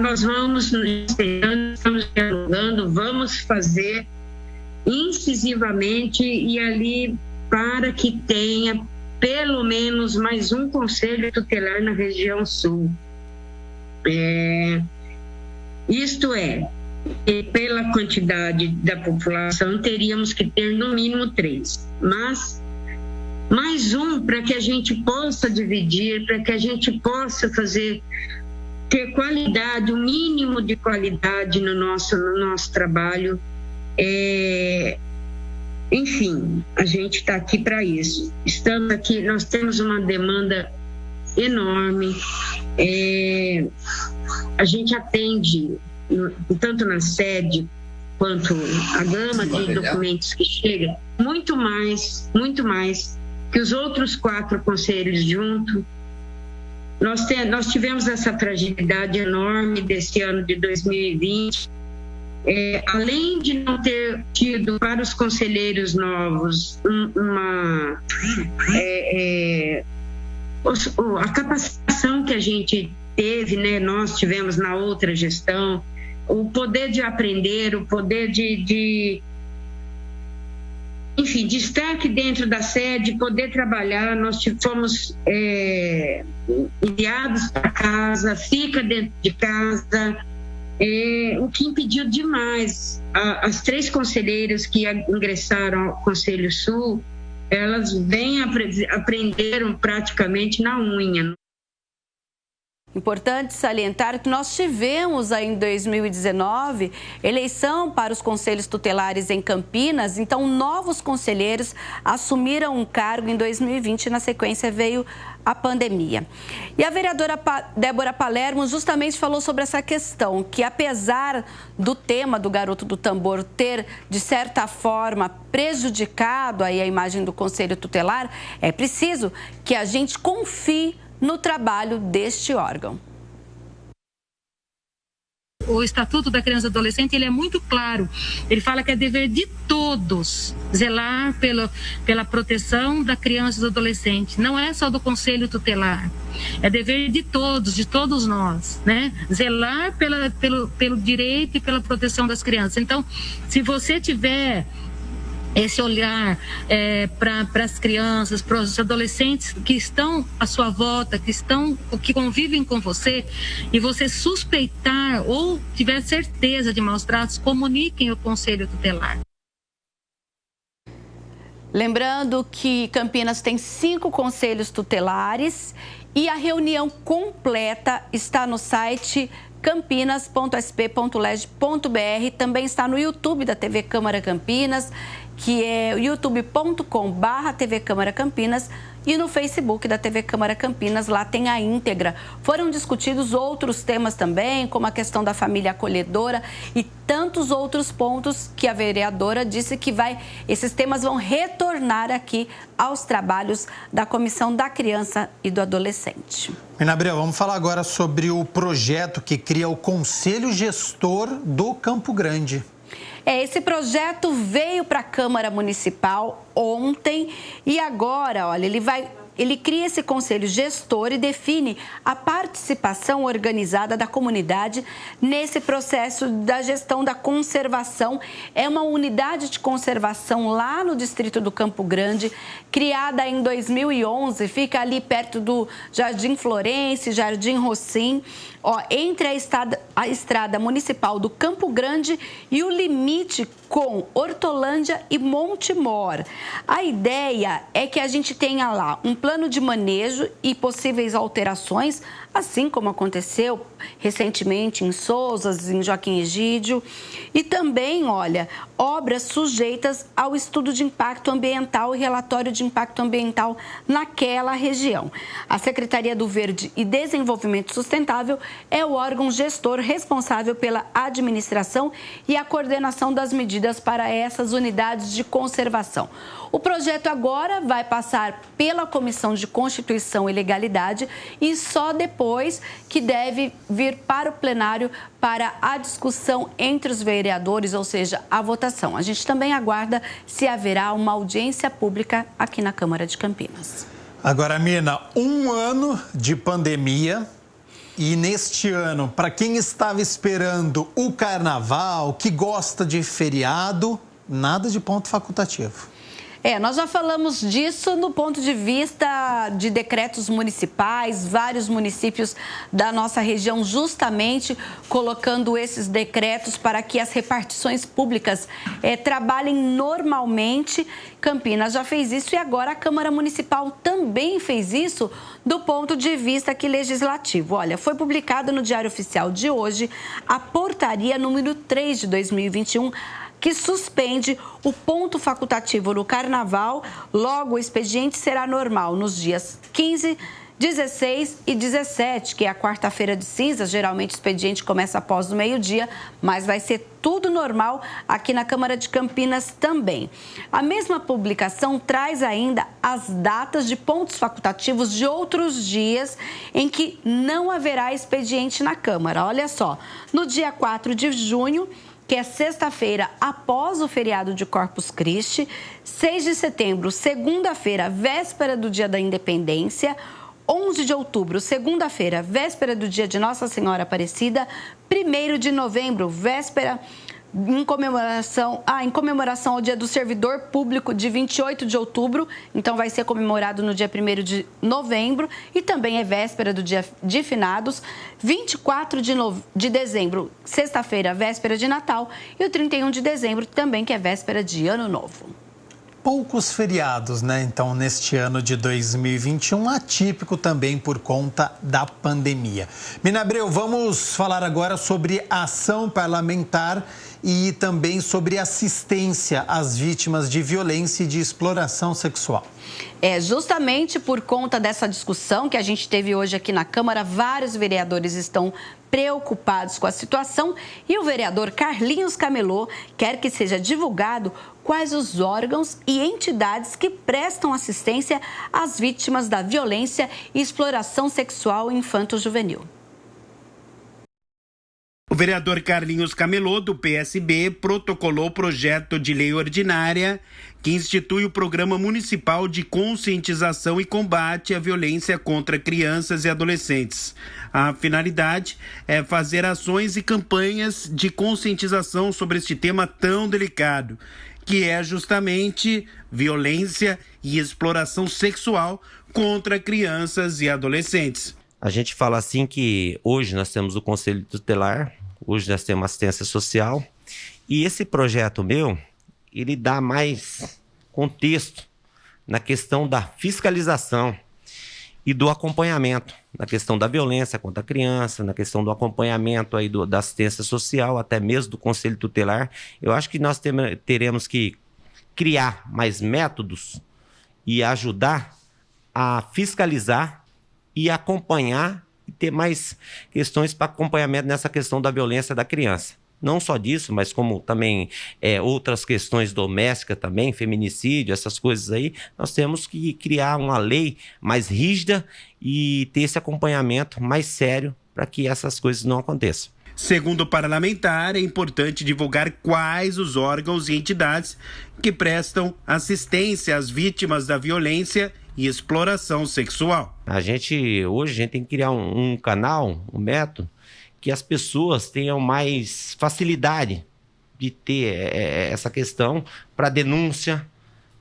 Speaker 15: Nós estamos dialogando, vamos fazer incisivamente e ali para que tenha pelo menos mais um conselho tutelar na região sul. Isto é, pela quantidade da população, teríamos que ter no mínimo 3, mas mais um para que a gente possa dividir, para que a gente possa ter qualidade, o mínimo de qualidade no nosso trabalho. Enfim, a gente está aqui para isso. Estamos aqui, nós temos uma demanda enorme. A gente atende tanto na sede quanto a gama de documentos que chega, muito mais que os outros 4 conselhos juntos. Nós tivemos essa fragilidade enorme desse ano de 2020. Além de não ter tido para os conselheiros novos a capacitação que a gente teve, né, nós tivemos na outra gestão, o poder de aprender, o poder de estar aqui dentro da sede, poder trabalhar. Nós fomos enviados para casa, fica dentro de casa, o que impediu demais as 3 conselheiras que ingressaram ao Conselho Sul, elas aprenderam praticamente na unha.
Speaker 8: Importante salientar que nós tivemos aí em 2019 eleição para os conselhos tutelares em Campinas, então novos conselheiros assumiram um cargo em 2020 e na sequência veio a pandemia. E a vereadora Débora Palermo justamente falou sobre essa questão, que apesar do tema do Garoto do Tambor ter, de certa forma, prejudicado aí a imagem do Conselho Tutelar, é preciso que a gente confie no trabalho deste órgão.
Speaker 14: o Estatuto da Criança e Adolescente, ele é muito claro. Ele fala que é dever de todos zelar pela proteção da criança e do adolescente. Não é só do Conselho Tutelar. É dever de todos nós, né? Zelar pelo direito e pela proteção das crianças. Então, se você tiver esse olhar para as crianças, para os adolescentes que estão à sua volta, que convivem com você, e você suspeitar ou tiver certeza de maus tratos, comuniquem ao Conselho Tutelar.
Speaker 8: Lembrando que Campinas tem 5 conselhos tutelares e a reunião completa está no site campinas.sp.leg.br. Também está no YouTube da TV Câmara Campinas, que é youtube.com/TV Câmara Campinas, e no Facebook da TV Câmara Campinas, lá tem a íntegra. Foram discutidos outros temas também, como a questão da família acolhedora e tantos outros pontos que a vereadora disse que esses temas vão retornar aqui aos trabalhos da Comissão da Criança e do Adolescente.
Speaker 1: Mina Abreu, vamos falar agora sobre o projeto que cria o Conselho Gestor do Campo Grande.
Speaker 8: Esse projeto veio para a Câmara Municipal ontem e agora, olha, ele cria esse conselho gestor e define a participação organizada da comunidade nesse processo da gestão da conservação. É uma unidade de conservação lá no distrito do Campo Grande, criada em 2011, fica ali perto do Jardim Florence, Jardim Rocim, entre a estrada municipal do Campo Grande e o limite com Hortolândia e Montemor. A ideia é que a gente tenha lá um plano de manejo e possíveis alterações, assim como aconteceu recentemente em Sousas, em Joaquim Egídio, e também, obras sujeitas ao estudo de impacto ambiental e relatório de impacto ambiental naquela região. A Secretaria do Verde e Desenvolvimento Sustentável é o órgão gestor responsável pela administração e a coordenação das medidas para essas unidades de conservação. O projeto agora vai passar pela Comissão de Constituição e Legalidade e só depois que deve vir para o plenário para a discussão entre os vereadores, ou seja, a votação. A gente também aguarda se haverá uma audiência pública aqui na Câmara de Campinas.
Speaker 1: Agora, Mina, 1 ano de pandemia e neste ano, para quem estava esperando o carnaval, que gosta de feriado, nada de ponto facultativo.
Speaker 8: Nós já falamos disso no ponto de vista de decretos municipais, vários municípios da nossa região justamente colocando esses decretos para que as repartições públicas trabalhem normalmente. Campinas já fez isso e agora a Câmara Municipal também fez isso do ponto de vista aqui legislativo. Olha, foi publicado no Diário Oficial de hoje a portaria número 3 de 2021, que suspende o ponto facultativo no Carnaval. Logo, o expediente será normal nos dias 15, 16 e 17, que é a quarta-feira de cinzas. Geralmente o expediente começa após o meio-dia, mas vai ser tudo normal aqui na Câmara de Campinas também. A mesma publicação traz ainda as datas de pontos facultativos de outros dias em que não haverá expediente na Câmara. Olha só, no dia 4 de junho, que é sexta-feira após o feriado de Corpus Christi, 6 de setembro, segunda-feira, véspera do Dia da Independência, 11 de outubro, segunda-feira, véspera do Dia de Nossa Senhora Aparecida, 1º de novembro, véspera em comemoração ao Dia do Servidor Público de 28 de outubro, então vai ser comemorado no dia 1º de novembro e também é véspera do Dia de Finados, 24 de dezembro, sexta-feira, véspera de Natal e o 31 de dezembro também, que é véspera de Ano Novo.
Speaker 1: Poucos feriados, né? Então, neste ano de 2021, atípico também por conta da pandemia. Mina Abreu, vamos falar agora sobre a ação parlamentar e também sobre assistência às vítimas de violência e de exploração sexual.
Speaker 8: Justamente por conta dessa discussão que a gente teve hoje aqui na Câmara, vários vereadores estão preocupados com a situação e o vereador Carlinhos Camelô quer que seja divulgado quais os órgãos e entidades que prestam assistência às vítimas da violência e exploração sexual infanto-juvenil.
Speaker 16: O
Speaker 2: vereador Carlinhos Camelot, do PSB, protocolou o projeto de lei ordinária que institui o Programa Municipal de Conscientização e Combate à Violência contra Crianças e Adolescentes. A finalidade é fazer ações e campanhas de conscientização sobre este tema tão delicado, que é justamente violência e exploração sexual contra crianças e adolescentes.
Speaker 16: A gente fala assim que hoje nós temos o Conselho Tutelar, hoje nós temos assistência social, e esse projeto meu, ele dá mais contexto na questão da fiscalização e do acompanhamento, na questão da violência contra a criança, na questão do acompanhamento aí da assistência social, até mesmo do Conselho Tutelar. Eu acho que nós teremos que criar mais métodos e ajudar a fiscalizar e acompanhar e ter mais questões para acompanhamento nessa questão da violência da criança. Não só disso, mas como também outras questões domésticas também, feminicídio, essas coisas aí, nós temos que criar uma lei mais rígida e ter esse acompanhamento mais sério para que essas coisas não aconteçam.
Speaker 2: Segundo o parlamentar, é importante divulgar quais os órgãos e entidades que prestam assistência às vítimas da violência e exploração sexual.
Speaker 16: Hoje a gente tem que criar um canal, um método, que as pessoas tenham mais facilidade de ter essa questão para denúncia,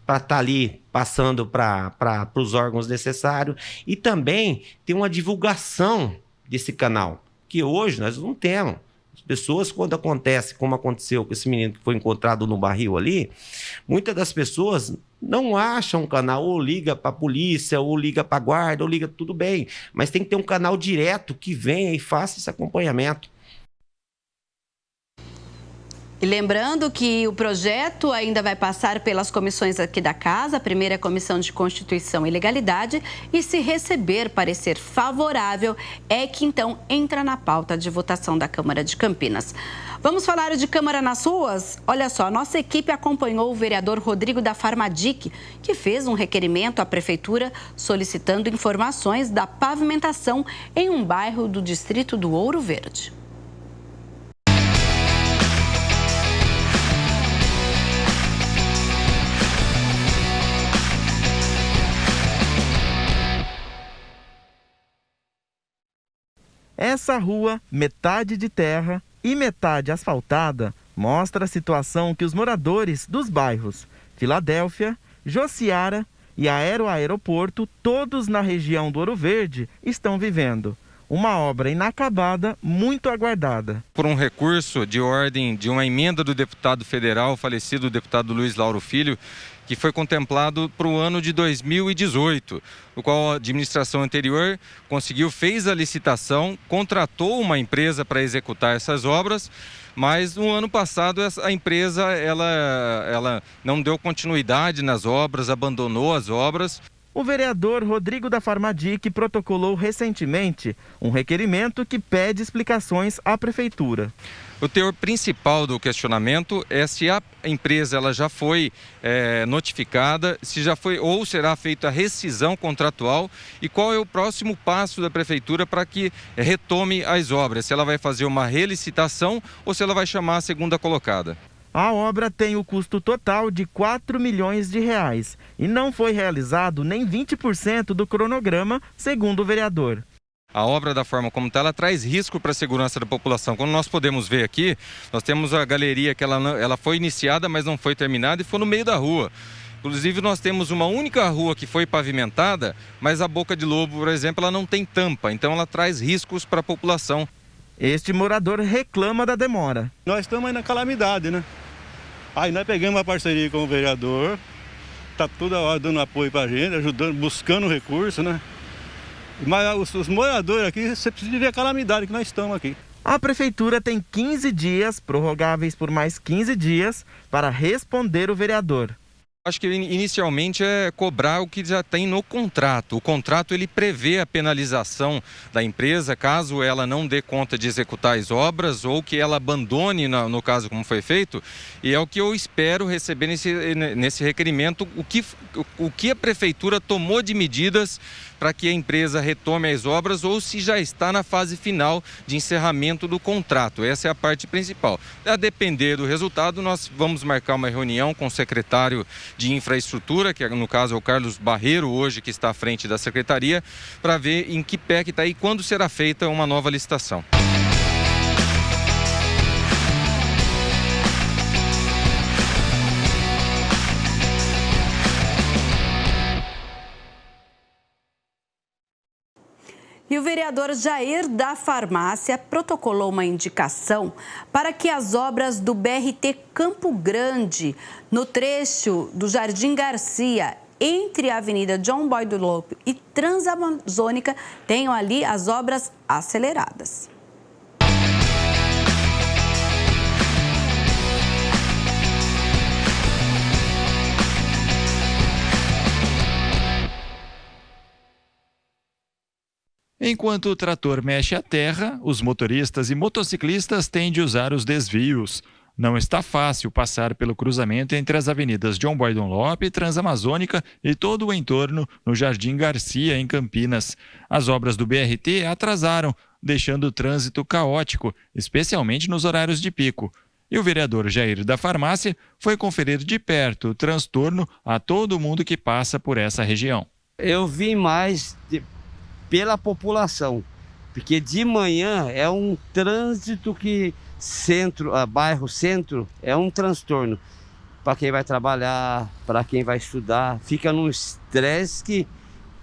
Speaker 16: para estar ali passando para os órgãos necessários e também ter uma divulgação desse canal, que hoje nós não temos. As pessoas, quando acontece, como aconteceu com esse menino que foi encontrado no barril ali, muitas das pessoas não acham um canal, ou liga para a polícia, ou liga para a guarda, ou liga, tudo bem, mas tem que ter um canal direto que venha e faça esse acompanhamento.
Speaker 8: E lembrando que o projeto ainda vai passar pelas comissões aqui da Casa, a primeira é a Comissão de Constituição e Legalidade, e se receber parecer favorável, é que então entra na pauta de votação da Câmara de Campinas. Vamos falar de Câmara nas ruas? Olha só, nossa equipe acompanhou o vereador Rodrigo da Farmadic, que fez um requerimento à Prefeitura solicitando informações da pavimentação em um bairro do distrito do Ouro Verde.
Speaker 17: Essa rua, metade de terra e metade asfaltada, mostra a situação que os moradores dos bairros Filadélfia, Josiara e Aeroporto, todos na região do Ouro Verde, estão vivendo. Uma obra inacabada, muito aguardada.
Speaker 18: Por um recurso de ordem de uma emenda do deputado federal, falecido deputado Luiz Lauro Filho, que foi contemplado para o ano de 2018, no qual a administração anterior fez a licitação, contratou uma empresa para executar essas obras, mas no ano passado a empresa ela não deu continuidade nas obras, abandonou as obras.
Speaker 17: O vereador Rodrigo da Farmadic protocolou recentemente um requerimento que pede explicações à Prefeitura.
Speaker 18: O teor principal do questionamento é se a empresa ela já foi notificada, se já foi ou será feita a rescisão contratual e qual é o próximo passo da Prefeitura para que retome as obras, se ela vai fazer uma relicitação ou se ela vai chamar a segunda colocada.
Speaker 17: A obra tem o custo total de R$4 milhões e não foi realizado nem 20% do cronograma, segundo o vereador.
Speaker 18: A obra, da forma como está, ela traz risco para a segurança da população. Como nós podemos ver aqui, nós temos a galeria que ela foi iniciada, mas não foi terminada e foi no meio da rua. Inclusive, nós temos uma única rua que foi pavimentada, mas a Boca de Lobo, por exemplo, ela não tem tampa, então ela traz riscos para a população.
Speaker 17: Este morador reclama da demora.
Speaker 19: Nós estamos aí na calamidade, né? Aí nós pegamos uma parceria com o vereador, está toda hora dando apoio para a gente, ajudando, buscando recursos, né? Mas os moradores aqui, você precisa de ver a calamidade que nós estamos aqui.
Speaker 17: A Prefeitura tem 15 dias, prorrogáveis por mais 15 dias, para responder o vereador.
Speaker 18: Acho que inicialmente é cobrar o que já tem no contrato. O contrato ele prevê a penalização da empresa caso ela não dê conta de executar as obras ou que ela abandone, no caso como foi feito. E é o que eu espero receber nesse requerimento, o que a Prefeitura tomou de medidas para que a empresa retome as obras ou se já está na fase final de encerramento do contrato. Essa é a parte principal. A depender do resultado, nós vamos marcar uma reunião com o secretário de Infraestrutura, que no caso é o Carlos Barreiro, hoje que está à frente da secretaria, para ver em que pé que está e quando será feita uma nova licitação.
Speaker 8: E o vereador Jair da Farmácia protocolou uma indicação para que as obras do BRT Campo Grande, no trecho do Jardim Garcia, entre a Avenida João Boy do Lopo e Transamazônica, tenham ali as obras aceleradas.
Speaker 4: Enquanto o trator mexe a terra, os motoristas e motociclistas têm de usar os desvios. Não está fácil passar pelo cruzamento entre as avenidas João Boy Dunlop, Transamazônica e todo o entorno no Jardim Garcia, em Campinas. As obras do BRT atrasaram, deixando o trânsito caótico, especialmente nos horários de pico. E o vereador Jair da Farmácia foi conferir de perto o transtorno a todo mundo que passa por essa região.
Speaker 20: Eu vi mais pela população, porque de manhã é um trânsito que bairro centro é um transtorno para quem vai trabalhar, para quem vai estudar, fica num estresse que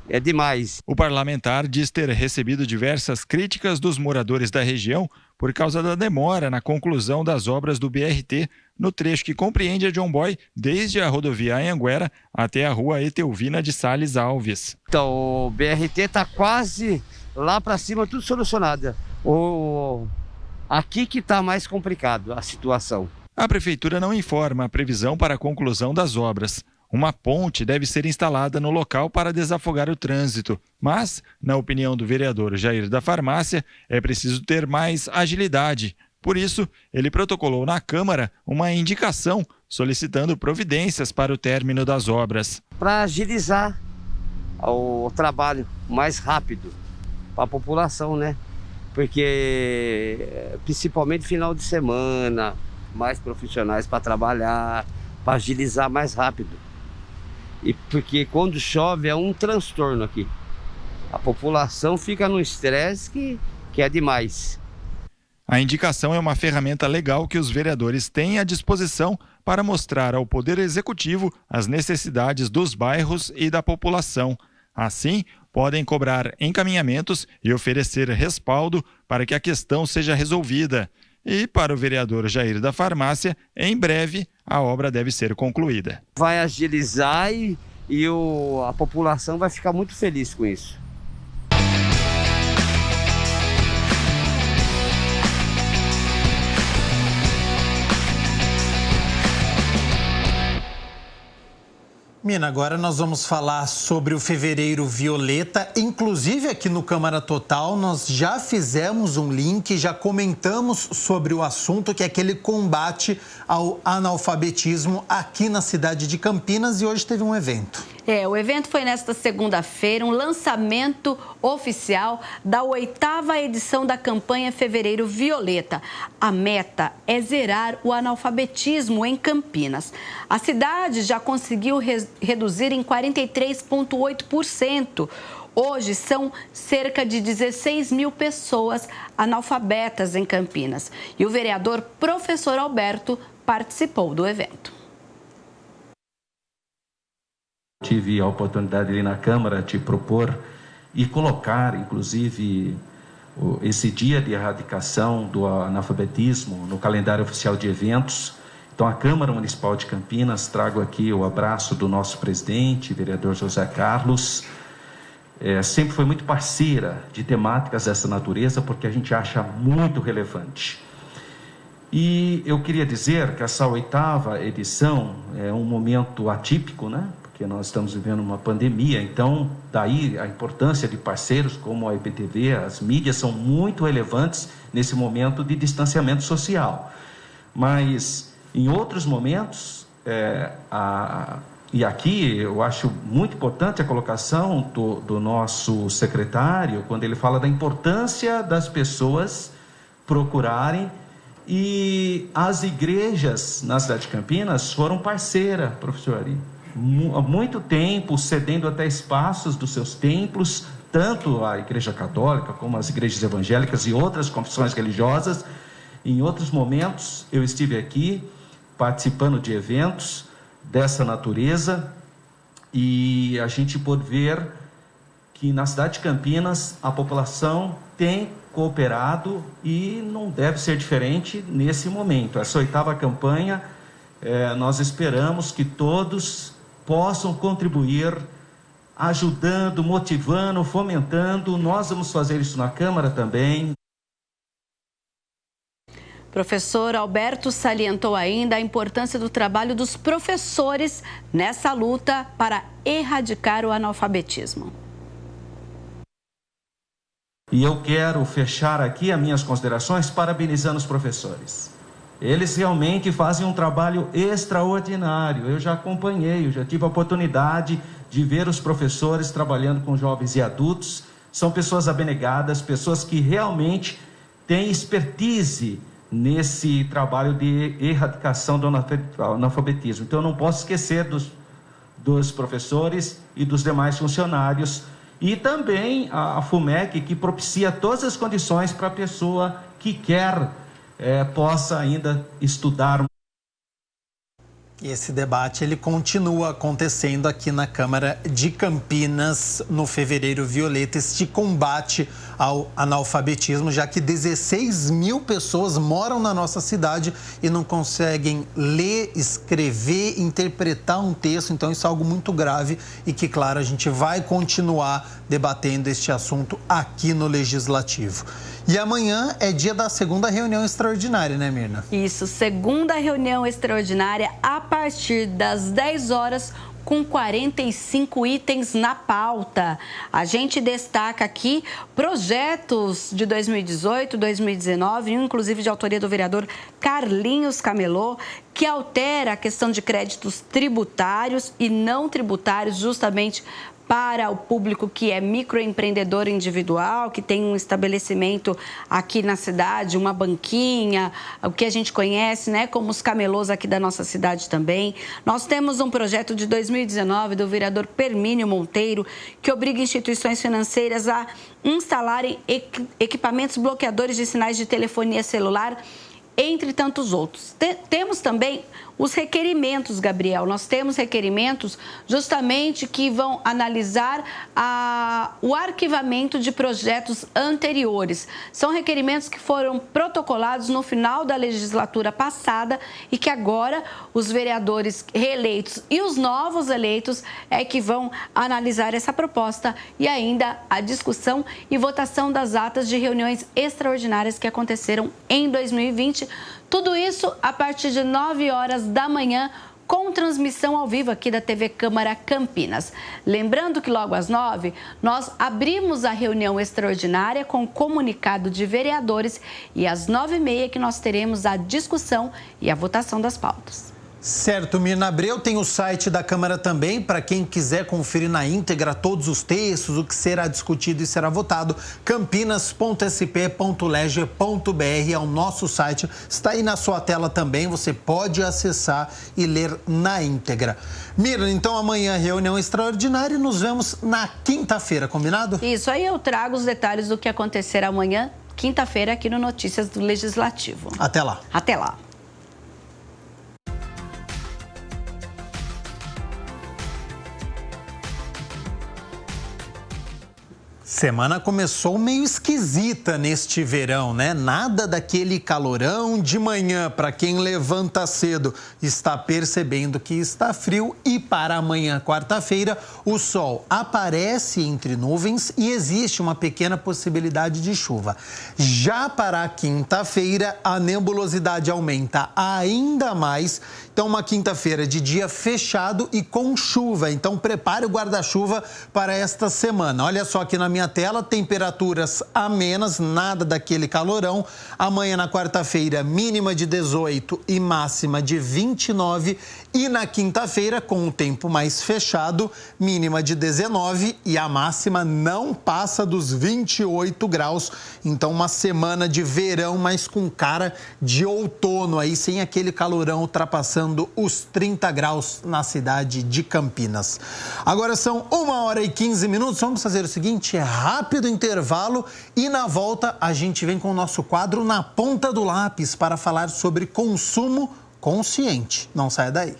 Speaker 20: é demais.
Speaker 4: O parlamentar diz ter recebido diversas críticas dos moradores da região por causa da demora na conclusão das obras do BRT no trecho que compreende a João Boy desde a rodovia Anhanguera até a rua Etelvina de Sales Alves.
Speaker 20: Então, o BRT está quase lá para cima, tudo solucionado. Aqui que está mais complicado a situação.
Speaker 4: A prefeitura não informa a previsão para a conclusão das obras. Uma ponte deve ser instalada no local para desafogar o trânsito. Mas, na opinião do vereador Jair da Farmácia, é preciso ter mais agilidade. Por isso, ele protocolou na Câmara uma indicação solicitando providências para o término das obras.
Speaker 20: Para agilizar o trabalho mais rápido para a população, né? Porque, principalmente final de semana, mais profissionais para trabalhar, para agilizar mais rápido. E porque quando chove é um transtorno aqui. A população fica num estresse que é demais.
Speaker 4: A indicação é uma ferramenta legal que os vereadores têm à disposição para mostrar ao Poder Executivo as necessidades dos bairros e da população. Assim, podem cobrar encaminhamentos e oferecer respaldo para que a questão seja resolvida. E, para o vereador Jair da Farmácia, em breve a obra deve ser concluída.
Speaker 20: Vai agilizar e a população vai ficar muito feliz com isso.
Speaker 1: Mina, agora nós vamos falar sobre o Fevereiro Violeta. Inclusive aqui no Câmara Total nós já fizemos um link, já comentamos sobre o assunto, que é aquele combate ao analfabetismo aqui na cidade de Campinas, e hoje teve um evento.
Speaker 8: O evento foi nesta segunda-feira, um lançamento oficial da 8ª edição da campanha Fevereiro Violeta. A meta é zerar o analfabetismo em Campinas. A cidade já conseguiu reduzir em 43,8%. Hoje são cerca de 16 mil pessoas analfabetas em Campinas. E o vereador Professor Alberto participou do evento.
Speaker 21: Tive a oportunidade ali na Câmara de propor e colocar, inclusive, esse dia de erradicação do analfabetismo no calendário oficial de eventos. Então, a Câmara Municipal de Campinas, trago aqui o abraço do nosso presidente, vereador José Carlos. Sempre foi muito parceira de temáticas dessa natureza, porque a gente acha muito relevante. E eu queria dizer que essa 8ª edição é um momento atípico, né? Porque nós estamos vivendo uma pandemia, então daí a importância de parceiros como a IPTV, as mídias são muito relevantes nesse momento de distanciamento social. Mas em outros momentos, E aqui eu acho muito importante a colocação do nosso secretário, quando ele fala da importância das pessoas procurarem, e as igrejas na cidade de Campinas foram parceiras, professor Ari, há muito tempo, cedendo até espaços dos seus templos, tanto a Igreja Católica como as igrejas evangélicas e outras confissões religiosas. Em outros momentos eu estive aqui participando de eventos dessa natureza, e a gente pôde ver que na cidade de Campinas a população tem cooperado e não deve ser diferente nesse momento. Essa 8ª campanha, nós esperamos que todos possam contribuir, ajudando, motivando, fomentando. Nós vamos fazer isso na Câmara também.
Speaker 8: Professor Alberto salientou ainda a importância do trabalho dos professores nessa luta para erradicar o analfabetismo.
Speaker 21: E eu quero fechar aqui as minhas considerações parabenizando os professores. Eles realmente fazem um trabalho extraordinário. Eu já acompanhei, eu já tive a oportunidade de ver os professores trabalhando com jovens e adultos. São pessoas abnegadas, pessoas que realmente têm expertise nesse trabalho de erradicação do analfabetismo. Então, eu não posso esquecer dos professores e dos demais funcionários, e também a FUMEC, que propicia todas as condições para a pessoa que quer possa ainda estudar.
Speaker 1: E esse debate ele continua acontecendo aqui na Câmara de Campinas no Fevereiro Violeta, este combate ao analfabetismo, já que 16 mil pessoas moram na nossa cidade e não conseguem ler, escrever, interpretar um texto. Então isso é algo muito grave e que, claro, a gente vai continuar debatendo este assunto aqui no Legislativo. E amanhã é dia da segunda reunião extraordinária, né, Mirna?
Speaker 8: Isso, segunda reunião extraordinária a partir das 10 horas, com 45 itens na pauta. A gente destaca aqui projetos de 2018, 2019, inclusive de autoria do vereador Carlinhos Camelô, que altera a questão de créditos tributários e não tributários, justamente para o público que é microempreendedor individual, que tem um estabelecimento aqui na cidade, uma banquinha, o que a gente conhece, né, como os camelôs aqui da nossa cidade também. Nós temos um projeto de 2019 do vereador Permínio Monteiro, que obriga instituições financeiras a instalarem equipamentos bloqueadores de sinais de telefonia celular, entre tantos outros. Temos também os requerimentos, Gabriel. Nós temos requerimentos justamente que vão analisar o arquivamento de projetos anteriores. São requerimentos que foram protocolados no final da legislatura passada e que agora os vereadores reeleitos e os novos eleitos é que vão analisar essa proposta e ainda a discussão e votação das atas de reuniões extraordinárias que aconteceram em 2020. Tudo isso a partir de 9 horas da manhã, com transmissão ao vivo aqui da TV Câmara Campinas. Lembrando que logo às 9, nós abrimos a reunião extraordinária com comunicado de vereadores e às 9h30 que nós teremos a discussão e a votação das pautas.
Speaker 1: Certo, Mirna Abreu, tem o site da Câmara também, para quem quiser conferir na íntegra todos os textos, o que será discutido e será votado, campinas.sp.leg.br é o nosso site, está aí na sua tela também, você pode acessar e ler na íntegra. Mirna, então amanhã reunião extraordinária e nos vemos na quinta-feira, combinado?
Speaker 8: Isso, aí eu trago os detalhes do que acontecerá amanhã, quinta-feira, aqui no Notícias do Legislativo.
Speaker 1: Até lá.
Speaker 8: Até lá.
Speaker 1: Semana começou meio esquisita neste verão, né? Nada daquele calorão de manhã. Para quem levanta cedo, está percebendo que está frio. E para amanhã, quarta-feira, o sol aparece entre nuvens e existe uma pequena possibilidade de chuva. Já para a quinta-feira, a nebulosidade aumenta ainda mais. Então, uma quinta-feira de dia fechado e com chuva. Então, prepare o guarda-chuva para esta semana. Olha só aqui na minha minha tela, temperaturas amenas, nada daquele calorão. Amanhã, na quarta-feira, mínima de 18 e máxima de 29. E na quinta-feira, com o tempo mais fechado, mínima de 19 e a máxima não passa dos 28 graus. Então, uma semana de verão, mas com cara de outono aí, sem aquele calorão ultrapassando os 30 graus na cidade de Campinas. Agora são 1h15. Vamos fazer o seguinte, rápido intervalo e na volta a gente vem com o nosso quadro Na Ponta do Lápis para falar sobre consumo consciente. Não saia daí.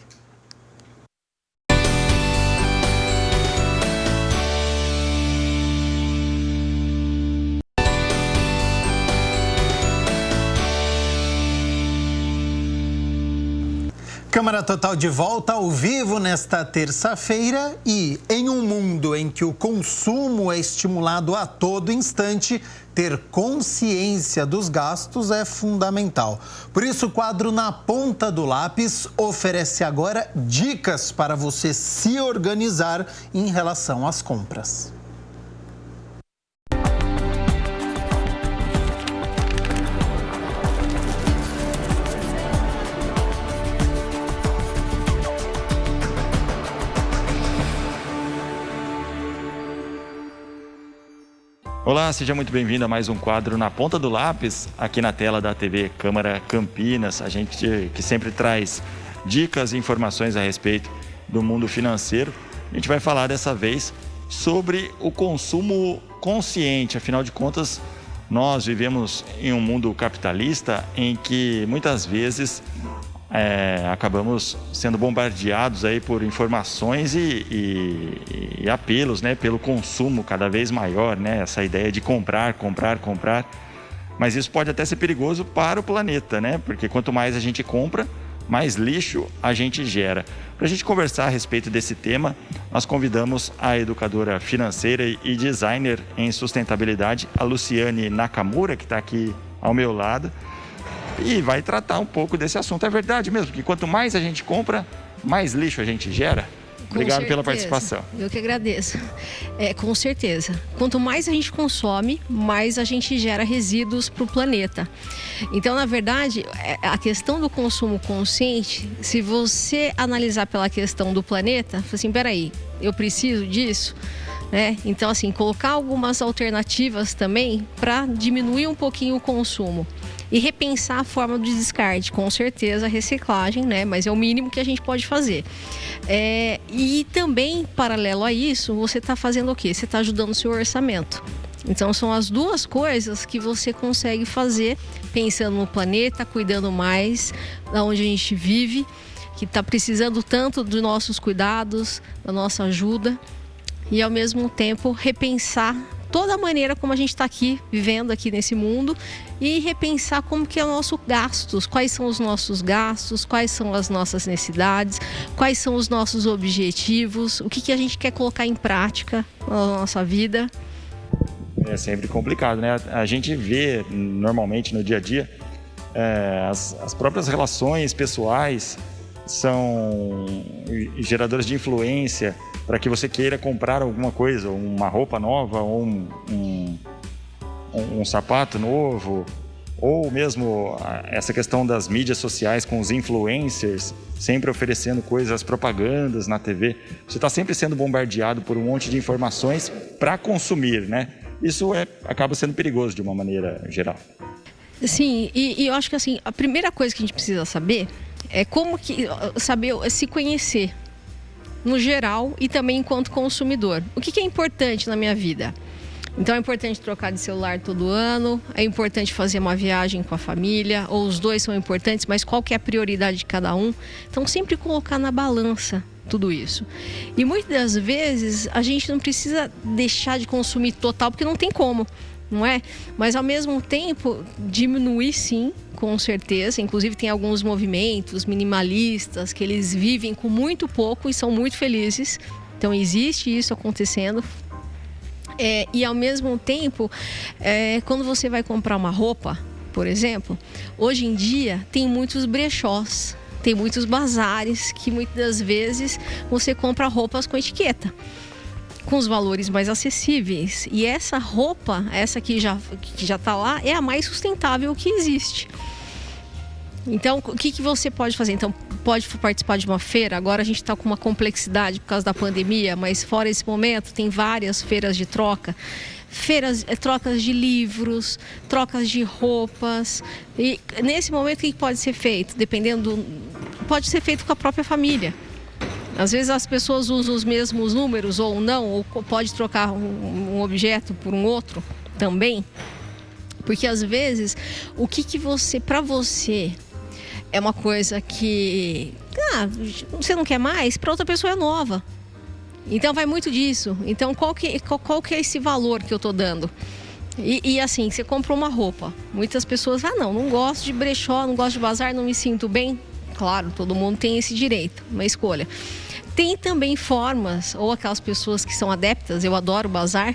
Speaker 1: Câmara Total de volta ao vivo nesta terça-feira e em um mundo em que o consumo é estimulado a todo instante, ter consciência dos gastos é fundamental. Por isso, o quadro Na Ponta do Lápis oferece agora dicas para você se organizar em relação às compras.
Speaker 4: Olá, seja muito bem-vindo a mais um quadro Na Ponta do Lápis, aqui na tela da TV Câmara Campinas. A gente que sempre traz dicas e informações a respeito do mundo financeiro. A gente vai falar dessa vez sobre o consumo consciente. Afinal de contas, nós vivemos em um mundo capitalista em que muitas vezes acabamos sendo bombardeados aí por informações e apelos, né, pelo consumo cada vez maior, né, essa ideia de comprar. Mas isso pode até ser perigoso para o planeta, né, porque quanto mais a gente compra, mais lixo a gente gera. Para a gente conversar a respeito desse tema, nós convidamos a educadora financeira e designer em sustentabilidade, a Luciane Nakamura, que está aqui ao meu lado, e vai tratar um pouco desse assunto. É verdade mesmo que quanto mais a gente compra, mais lixo a gente gera? Obrigado pela participação.
Speaker 3: Eu que agradeço. Com certeza. Quanto mais a gente consome, mais a gente gera resíduos para o planeta. Então, na verdade, a questão do consumo consciente, se você analisar pela questão do planeta, assim, peraí, eu preciso disso? Então, assim, colocar algumas alternativas também para diminuir um pouquinho o consumo. E repensar a forma de descarte, com certeza, a reciclagem, né? Mas é o mínimo que a gente pode fazer. E também, paralelo a isso, você está fazendo o quê? Você está ajudando o seu orçamento. Então, são as duas coisas que você consegue fazer pensando no planeta, cuidando mais da onde a gente vive, que está precisando tanto dos nossos cuidados, da nossa ajuda, e ao mesmo tempo repensar toda a maneira como a gente está aqui, vivendo aqui nesse mundo, e repensar como que é o nosso gastos, quais são os nossos gastos, quais são as nossas necessidades, quais são os nossos objetivos, o que a gente quer colocar em prática na nossa vida.
Speaker 4: É sempre complicado, né? A gente vê normalmente no dia a dia as próprias relações pessoais são geradoras de influência para que você queira comprar alguma coisa, uma roupa nova, ou um sapato novo, ou mesmo essa questão das mídias sociais com os influencers, sempre oferecendo coisas, propagandas na TV. Você está sempre sendo bombardeado por um monte de informações para consumir, né? Isso acaba sendo perigoso de uma maneira geral.
Speaker 3: Sim, e eu acho que assim, a primeira coisa que a gente precisa saber é saber se conhecer no geral e também enquanto consumidor. O que é importante na minha vida? Então é importante trocar de celular todo ano, é importante fazer uma viagem com a família, ou os dois são importantes, mas qual que é a prioridade de cada um? Então sempre colocar na balança tudo isso. E muitas das vezes a gente não precisa deixar de consumir total, porque não tem como, não é? Mas ao mesmo tempo diminuir sim, com certeza. Inclusive tem alguns movimentos minimalistas que eles vivem com muito pouco e são muito felizes. Então existe isso acontecendo. E ao mesmo tempo, quando você vai comprar uma roupa, por exemplo, hoje em dia tem muitos brechós, tem muitos bazares que muitas das vezes você compra roupas com etiqueta. com os valores mais acessíveis. E essa roupa, essa que já está lá, é a mais sustentável que existe. Então, o que você pode fazer? Então, pode participar de uma feira. Agora a gente está com uma complexidade por causa da pandemia, mas fora esse momento, tem várias feiras de troca. Trocas de livros, trocas de roupas. E nesse momento, o que pode ser feito? Pode ser feito com a própria família. Às vezes as pessoas usam os mesmos números ou não, ou pode trocar um objeto por um outro também. Porque às vezes, o que você, para você, é uma coisa que você não quer mais, para outra pessoa é nova. Então vai muito disso. Então qual que é esse valor que eu tô dando? E assim, você comprou uma roupa. Muitas pessoas não gosto de brechó, não gosto de bazar, não me sinto bem. Claro, todo mundo tem esse direito, uma escolha. Tem também formas, ou aquelas pessoas que são adeptas, eu adoro bazar,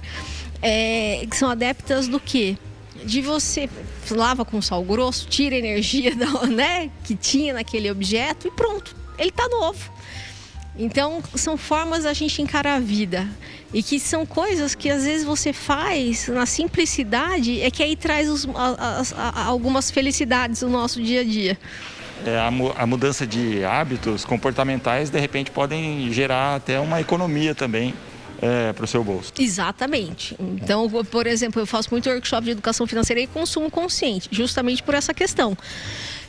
Speaker 3: que são adeptas do quê? De você lava com sal grosso, tira a energia que tinha naquele objeto e pronto, ele tá novo. Então, são formas da gente encarar a vida. E que são coisas que às vezes você faz na simplicidade, é que aí traz algumas felicidades no nosso dia a dia.
Speaker 4: A mudança de hábitos comportamentais, de repente, podem gerar até uma economia também para o seu bolso.
Speaker 3: Exatamente. Então, por exemplo, eu faço muito workshop de educação financeira e consumo consciente, justamente por essa questão.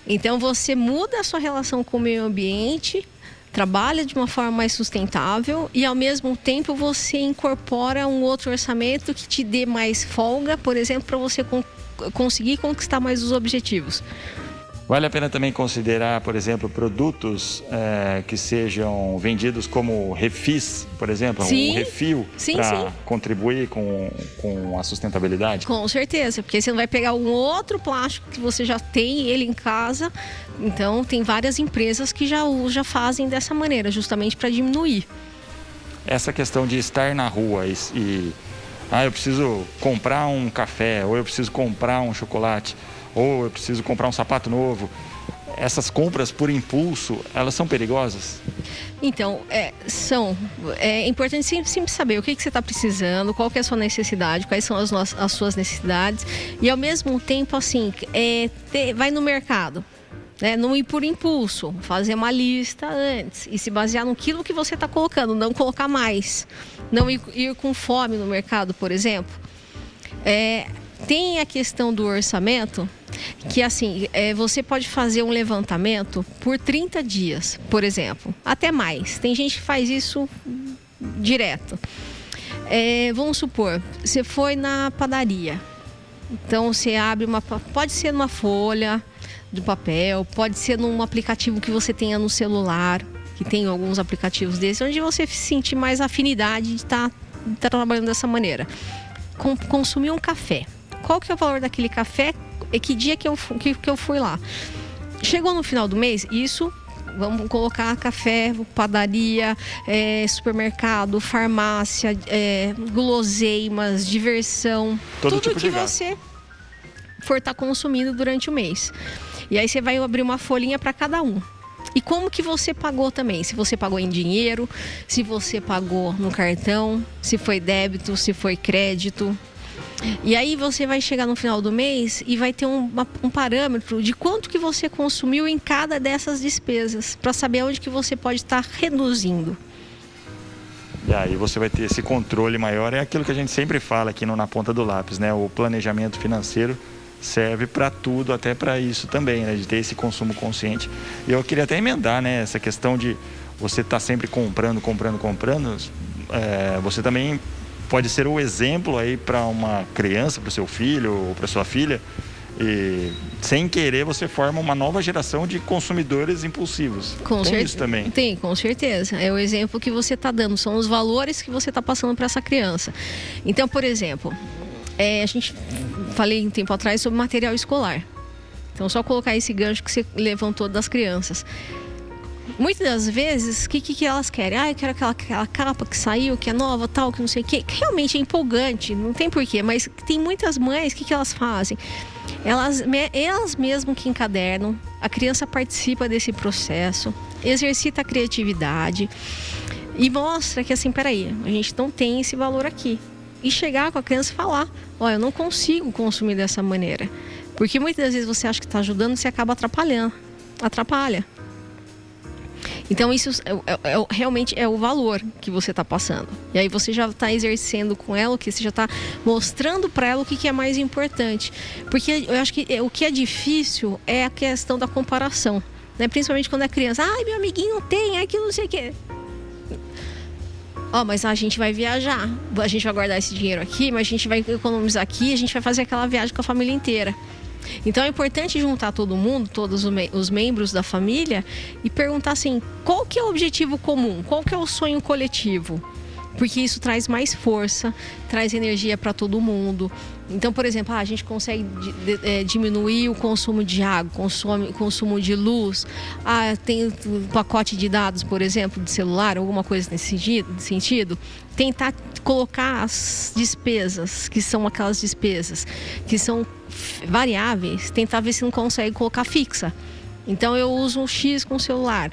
Speaker 3: Então, você muda a sua relação com o meio ambiente, trabalha de uma forma mais sustentável e, ao mesmo tempo, você incorpora um outro orçamento que te dê mais folga, por exemplo, para você conseguir conquistar mais os objetivos.
Speaker 4: Vale a pena também considerar, por exemplo, produtos que sejam vendidos como refis, por exemplo, um refil para contribuir com a sustentabilidade?
Speaker 3: Com certeza, porque você não vai pegar um outro plástico que você já tem ele em casa. Então, tem várias empresas que já fazem dessa maneira, justamente para diminuir.
Speaker 4: Essa questão de estar na rua eu preciso comprar um café, ou eu preciso comprar um chocolate, ou eu preciso comprar um sapato novo. Essas compras por impulso, elas são perigosas?
Speaker 3: Então, é importante sempre saber o que você está precisando, qual que é a sua necessidade, quais são as suas necessidades. E, ao mesmo tempo, assim, vai no mercado. Não ir por impulso, fazer uma lista antes e se basear no quilo que você está colocando, não colocar mais. Não ir com fome no mercado, por exemplo. Tem a questão do orçamento, que assim, você pode fazer um levantamento por 30 dias, por exemplo, até mais. Tem gente que faz isso direto. Vamos supor, você foi na padaria, então você abre pode ser numa folha de papel, pode ser num aplicativo que você tenha no celular, que tem alguns aplicativos desses, onde você sente mais afinidade de estar trabalhando dessa maneira. Consumir um café. Qual que é o valor daquele café? Que dia que eu fui lá? Chegou no final do mês, vamos colocar café, padaria, supermercado, farmácia, guloseimas, diversão.
Speaker 4: Todo
Speaker 3: tudo
Speaker 4: tipo
Speaker 3: que
Speaker 4: de gasto
Speaker 3: você for estar consumindo durante o mês. E aí você vai abrir uma folhinha para cada um. E como que você pagou também? Se você pagou em dinheiro, se você pagou no cartão, se foi débito, se foi crédito. E aí você vai chegar no final do mês e vai ter um parâmetro de quanto que você consumiu em cada dessas despesas, para saber onde que você pode estar reduzindo.
Speaker 4: E aí você vai ter esse controle maior. É aquilo que a gente sempre fala aqui Na Ponta do Lápis, né? O planejamento financeiro serve para tudo, até para isso também, né? De ter esse consumo consciente. E eu queria até emendar, né? Essa questão de você estar sempre comprando. Você também pode ser o exemplo aí para uma criança, para o seu filho ou para sua filha. E sem querer você forma uma nova geração de consumidores impulsivos. Tem isso também?
Speaker 3: Tem, com certeza. É o exemplo que você está dando, são os valores que você está passando para essa criança. Então, por exemplo, a gente falei um tempo atrás sobre material escolar. Então, só colocar esse gancho que você levantou das crianças. Muitas das vezes, o que elas querem? Eu quero aquela capa que saiu, que é nova, tal, que não sei o quê. Que realmente é empolgante, não tem porquê. Mas tem muitas mães, o que elas fazem? Elas mesmas que encadernam, a criança participa desse processo, exercita a criatividade, E mostra que assim, peraí, a gente não tem esse valor aqui. E chegar com a criança e falar, eu não consigo consumir dessa maneira. Porque muitas vezes você acha que está ajudando, você acaba atrapalha. Então isso realmente é o valor que você está passando. E aí você já está exercendo com ela, que você já está mostrando para ela o que é mais importante. Porque eu acho que o que é difícil é a questão da comparação, né? Principalmente quando é criança. Meu amiguinho tem, aquilo não sei o quê. Mas a gente vai viajar, a gente vai guardar esse dinheiro aqui, mas a gente vai economizar aqui, a gente vai fazer aquela viagem com a família inteira. Então é importante juntar todo mundo, todos os membros da família e perguntar assim, qual que é o objetivo comum, qual que é o sonho coletivo? Porque isso traz mais força, traz energia para todo mundo. Então, por exemplo, a gente consegue diminuir o consumo de água, consumo de luz. Tem um pacote de dados, por exemplo, de celular, alguma coisa nesse sentido. Tentar colocar as despesas, que são aquelas despesas que são variáveis, tentar ver se não consegue colocar fixa. Então, eu uso um X com o celular,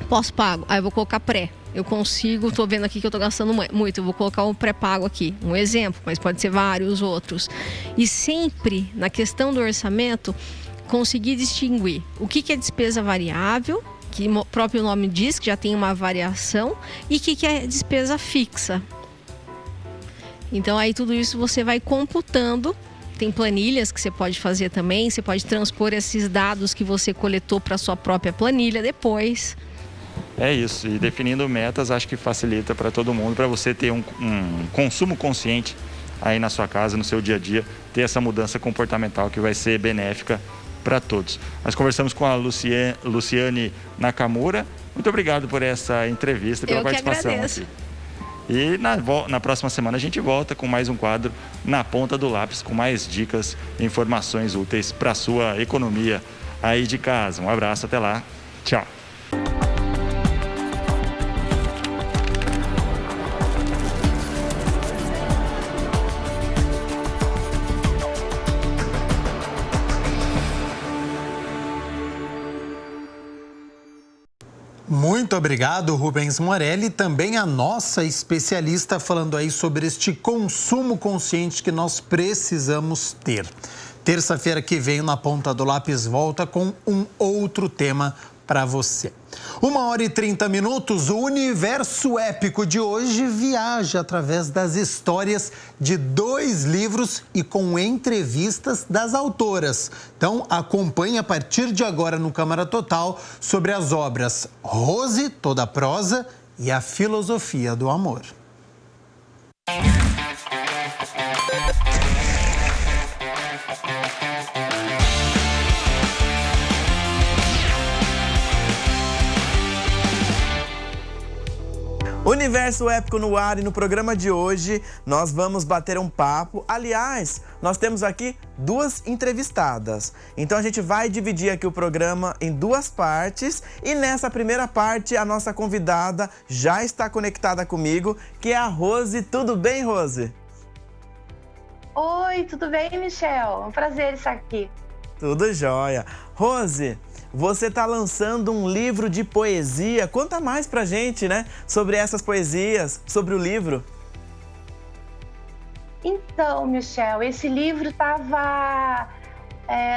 Speaker 3: pós-pago, aí eu vou colocar pré. Eu consigo, estou vendo aqui que eu estou gastando muito, eu vou colocar um pré-pago aqui, um exemplo, mas pode ser vários outros. E sempre, na questão do orçamento, conseguir distinguir o que é despesa variável, que o próprio nome diz que já tem uma variação, e o que é despesa fixa. Então, aí tudo isso você vai computando. Tem planilhas que você pode fazer também, você pode transpor esses dados que você coletou para a sua própria planilha depois.
Speaker 4: É isso, e definindo metas acho que facilita para todo mundo, para você ter um consumo consciente aí na sua casa, no seu dia a dia, ter essa mudança comportamental que vai ser benéfica para todos. Nós conversamos com a Luciane Nakamura, muito obrigado por essa entrevista, pela participação aqui. E na próxima semana a gente volta com mais um quadro Na Ponta do Lápis, com mais dicas e informações úteis para a sua economia aí de casa. Um abraço, até lá, tchau.
Speaker 1: Muito obrigado, Rubens Morelli, também a nossa especialista falando aí sobre este consumo consciente que nós precisamos ter. Terça-feira que vem, Na Ponta do Lápis volta com um outro tema para você. 1h30, o universo épico de hoje viaja através das histórias de 2 livros e com entrevistas das autoras. Então, acompanhe a partir de agora no Câmara Total sobre as obras Rose, Toda a Prosa e A Filosofia do Amor.
Speaker 17: Universo épico no ar, e no programa de hoje nós vamos bater um papo. Aliás, nós temos aqui 2 entrevistadas. Então a gente vai dividir aqui o programa em 2 partes. E nessa primeira parte a nossa convidada já está conectada comigo, que é a Rose. Tudo bem, Rose?
Speaker 6: Oi, tudo bem, Michel? É um prazer estar aqui.
Speaker 17: Tudo jóia. Rose, você está lançando um livro de poesia. Conta mais pra gente, né? Sobre essas poesias, sobre o livro.
Speaker 6: Então, Michel, esse livro estava,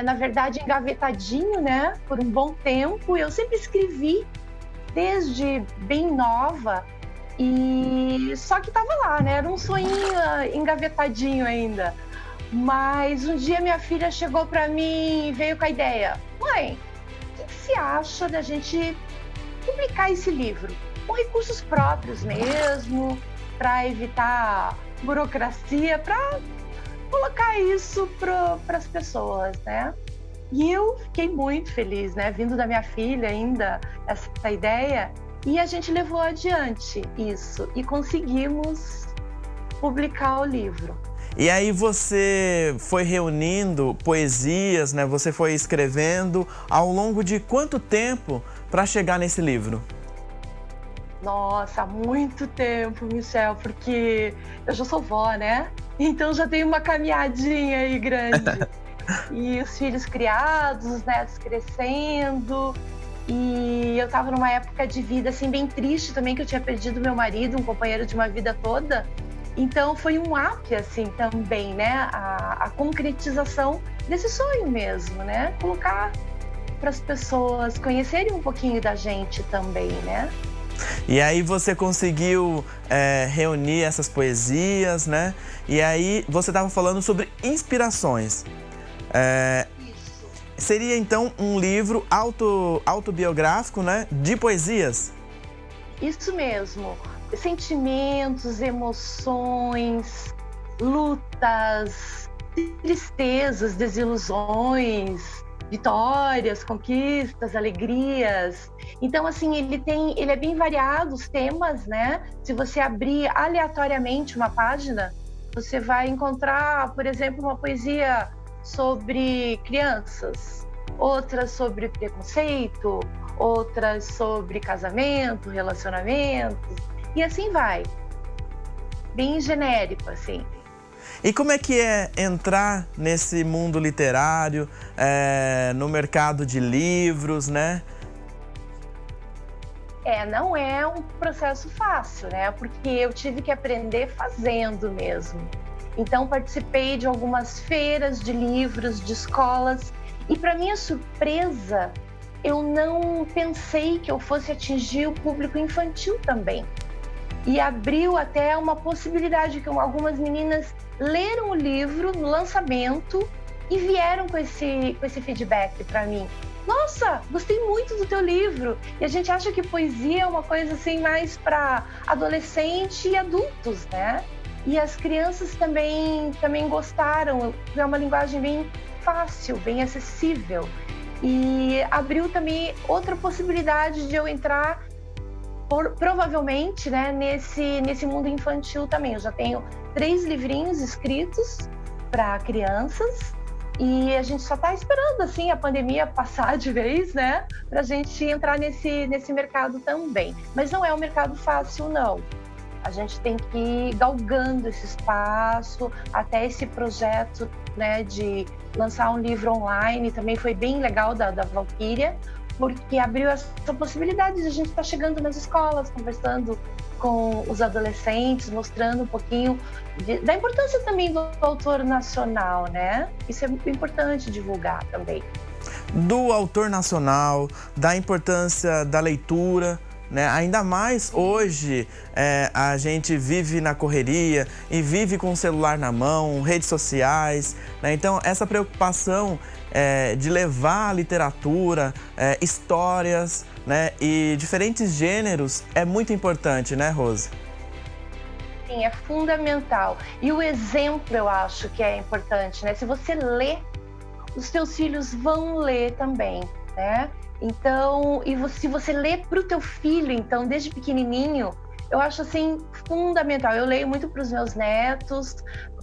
Speaker 6: na verdade, engavetadinho, né? Por um bom tempo. Eu sempre escrevi desde bem nova. E só que estava lá, né? Era um sonhinho engavetadinho ainda. Mas um dia minha filha chegou para mim e veio com a ideia: mãe, o que se acha da gente publicar esse livro com recursos próprios mesmo, para evitar burocracia, para colocar isso para as pessoas, né? E eu fiquei muito feliz, né? Vindo da minha filha ainda essa ideia, e a gente levou adiante isso e conseguimos publicar o livro.
Speaker 17: E aí você foi reunindo poesias, né? Você foi escrevendo ao longo de quanto tempo para chegar nesse livro?
Speaker 6: Nossa, muito tempo, Michel, porque eu já sou vó, né? Então já tenho uma caminhadinha aí grande. E os filhos criados, os netos crescendo. E eu estava numa época de vida assim bem triste também, que eu tinha perdido meu marido, um companheiro de uma vida toda. Então foi um ápice assim também, né? A concretização desse sonho mesmo, né? Colocar para as pessoas conhecerem um pouquinho da gente também, né?
Speaker 17: E aí você conseguiu reunir essas poesias, né? E aí você estava falando sobre inspirações. Seria então um livro autobiográfico, né? De poesias?
Speaker 6: Isso mesmo. Sentimentos, emoções, lutas, tristezas, desilusões, vitórias, conquistas, alegrias. Então, assim, ele é bem variado, os temas, né? Se você abrir aleatoriamente uma página, você vai encontrar, por exemplo, uma poesia sobre crianças, outras sobre preconceito, outras sobre casamento, relacionamento, e assim vai. Bem genérico, assim.
Speaker 17: E como é que é entrar nesse mundo literário, no mercado de livros, né?
Speaker 6: Não é um processo fácil, né? Porque eu tive que aprender fazendo mesmo. Então, participei de algumas feiras de livros, de escolas, e para minha surpresa, eu não pensei que eu fosse atingir o público infantil também. E abriu até uma possibilidade que algumas meninas leram o livro no lançamento e vieram com esse feedback para mim. Nossa, gostei muito do teu livro. E a gente acha que poesia é uma coisa assim mais para adolescente e adultos, né? E as crianças também gostaram. É uma linguagem bem fácil, bem acessível. E abriu também outra possibilidade de eu entrar provavelmente, né, nesse mundo infantil também. Eu já tenho 3 livrinhos escritos para crianças e a gente só está esperando assim a pandemia passar de vez, né, para a gente entrar nesse mercado também. Mas não é um mercado fácil, não. A gente tem que ir galgando esse espaço, até esse projeto, né, de lançar um livro online também foi bem legal da Valquíria, porque abriu essa possibilidade de a gente estar chegando nas escolas, conversando com os adolescentes, mostrando um pouquinho da importância também do autor nacional, né? Isso é muito importante divulgar também.
Speaker 17: Do autor nacional, da importância da leitura, né? Ainda mais hoje a gente vive na correria e vive com o celular na mão, redes sociais, né? Então essa preocupação de levar a literatura, histórias, né? E diferentes gêneros é muito importante, né, Rose?
Speaker 6: Sim, é fundamental. E o exemplo eu acho que é importante, né? Se você lê, os teus filhos vão ler também, né? Então, se você lê para o teu filho, então, desde pequenininho, eu acho, assim, fundamental. Eu leio muito para os meus netos,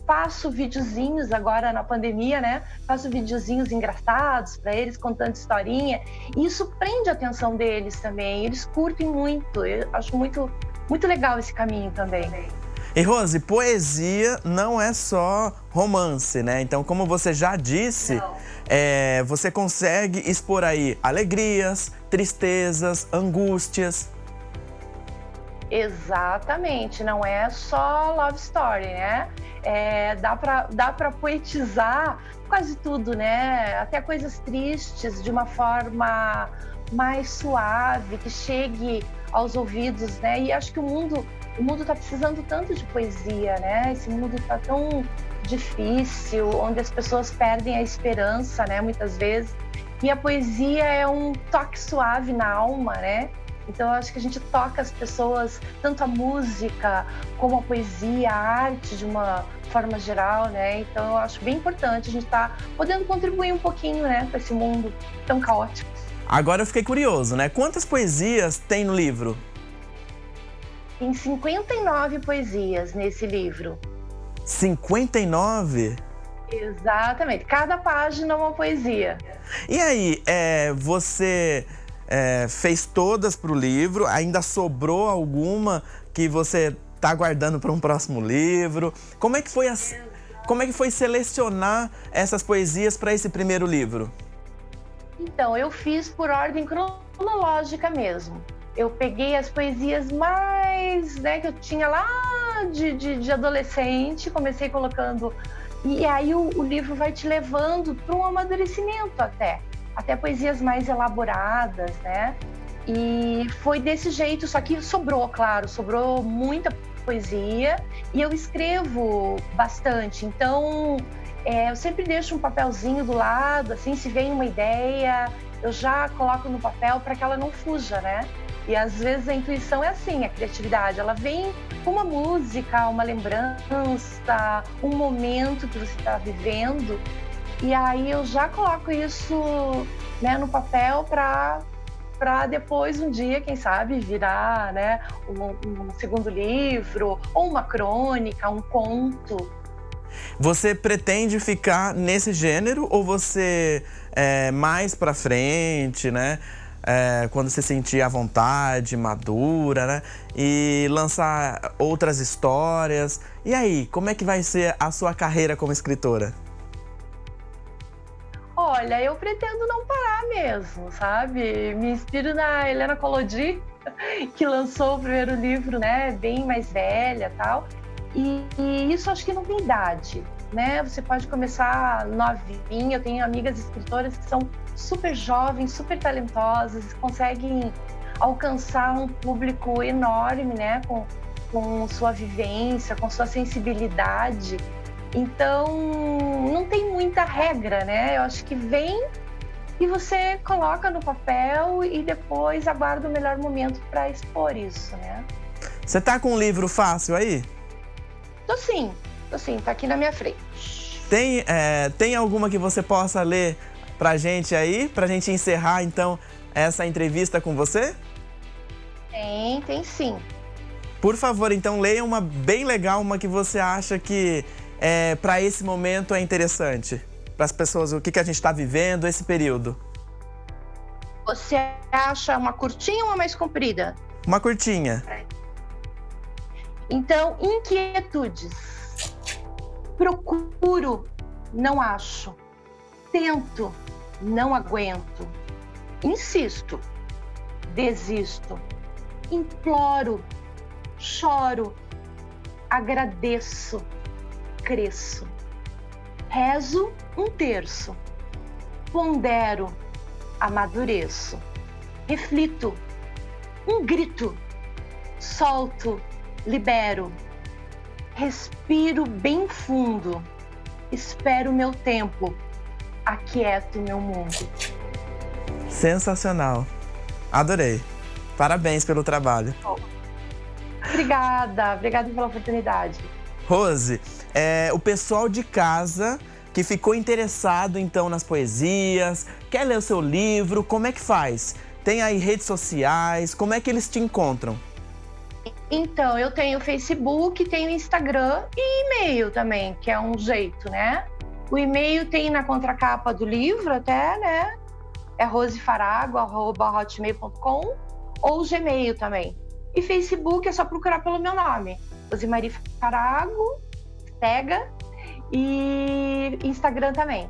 Speaker 6: faço videozinhos agora na pandemia, né? Faço videozinhos engraçados para eles, contando historinha. E isso prende a atenção deles também. Eles curtem muito. Eu acho muito, muito legal esse caminho também.
Speaker 17: E Rose, poesia não é só romance, né? Então, como você já disse, você consegue expor aí alegrias, tristezas, angústias.
Speaker 6: Exatamente, não é só love story, né? Dá pra poetizar quase tudo, né? Até coisas tristes de uma forma mais suave, que chegue aos ouvidos, né? E acho que o mundo está precisando tanto de poesia, né? Esse mundo está tão difícil, onde as pessoas perdem a esperança, né? Muitas vezes. E a poesia é um toque suave na alma, né? Então, eu acho que a gente toca as pessoas, tanto a música como a poesia, a arte de uma forma geral, né? Então, eu acho bem importante a gente estar podendo contribuir um pouquinho, né, para esse mundo tão caótico.
Speaker 17: Agora eu fiquei curioso, né? Quantas poesias tem no livro?
Speaker 6: Tem 59 poesias nesse livro.
Speaker 17: 59?
Speaker 6: Exatamente. Cada página é uma poesia.
Speaker 17: E aí, você fez todas para o livro? Ainda sobrou alguma que você está guardando para um próximo livro? Como é que foi selecionar essas poesias para esse primeiro livro?
Speaker 6: Então, eu fiz por ordem cronológica mesmo. Eu peguei as poesias mais, né, que eu tinha lá de adolescente, comecei colocando... E aí o livro vai te levando para um amadurecimento até poesias mais elaboradas, né? E foi desse jeito, só que sobrou muita poesia e eu escrevo bastante, então eu sempre deixo um papelzinho do lado, assim, se vem uma ideia, eu já coloco no papel para que ela não fuja, né? E às vezes a intuição é assim, a criatividade, ela vem com uma música, uma lembrança, um momento que você está vivendo, e aí eu já coloco isso, né, no papel para depois um dia, quem sabe, virar, né, um segundo livro, ou uma crônica, um conto.
Speaker 17: Você pretende ficar nesse gênero ou você mais pra frente, né? Quando se sentir à vontade, madura, né? E lançar outras histórias. E aí, como é que vai ser a sua carreira como escritora?
Speaker 6: Olha, eu pretendo não parar mesmo, sabe? Me inspiro na Helena Collodi, que lançou o primeiro livro, né? Bem mais velha e tal. E isso acho que não tem idade, né? Você pode começar novinha. Eu tenho amigas escritoras que são super jovens, super talentosas, conseguem alcançar um público enorme, né? Com sua vivência, com sua sensibilidade. Então, não tem muita regra, né? Eu acho que vem e você coloca no papel e depois aguarda o melhor momento para expor isso, né?
Speaker 17: Você tá com um livro fácil aí?
Speaker 6: Tô sim, tá aqui na minha frente.
Speaker 17: Tem alguma que você possa ler pra gente aí, pra gente encerrar então essa entrevista com você?
Speaker 6: Tem sim.
Speaker 17: Por favor, então leia uma bem legal, uma que você acha que para esse momento é interessante. Para as pessoas, o que a gente está vivendo, esse período.
Speaker 6: Você acha uma curtinha ou uma mais comprida?
Speaker 17: Uma curtinha.
Speaker 6: Então, inquietudes. Procuro, não acho. Tento, não aguento. Insisto, desisto. Imploro, choro, agradeço, cresço. Rezo um terço. Pondero, amadureço. Reflito, um grito. Solto, libero. Respiro bem fundo. Espero o meu tempo. Aquieto meu mundo.
Speaker 17: Sensacional. Adorei. Parabéns pelo trabalho.
Speaker 6: Obrigada pela oportunidade.
Speaker 17: Rose, o pessoal de casa que ficou interessado então nas poesias, quer ler o seu livro, como é que faz? Tem aí redes sociais, como é que eles te encontram?
Speaker 6: Então, eu tenho Facebook, tenho Instagram e e-mail também, que é um jeito, né? O e-mail tem na contracapa do livro até, né? É rosefarago@hotmail.com ou o Gmail também. E Facebook é só procurar pelo meu nome, Rosemary Farago, Tega, e Instagram também.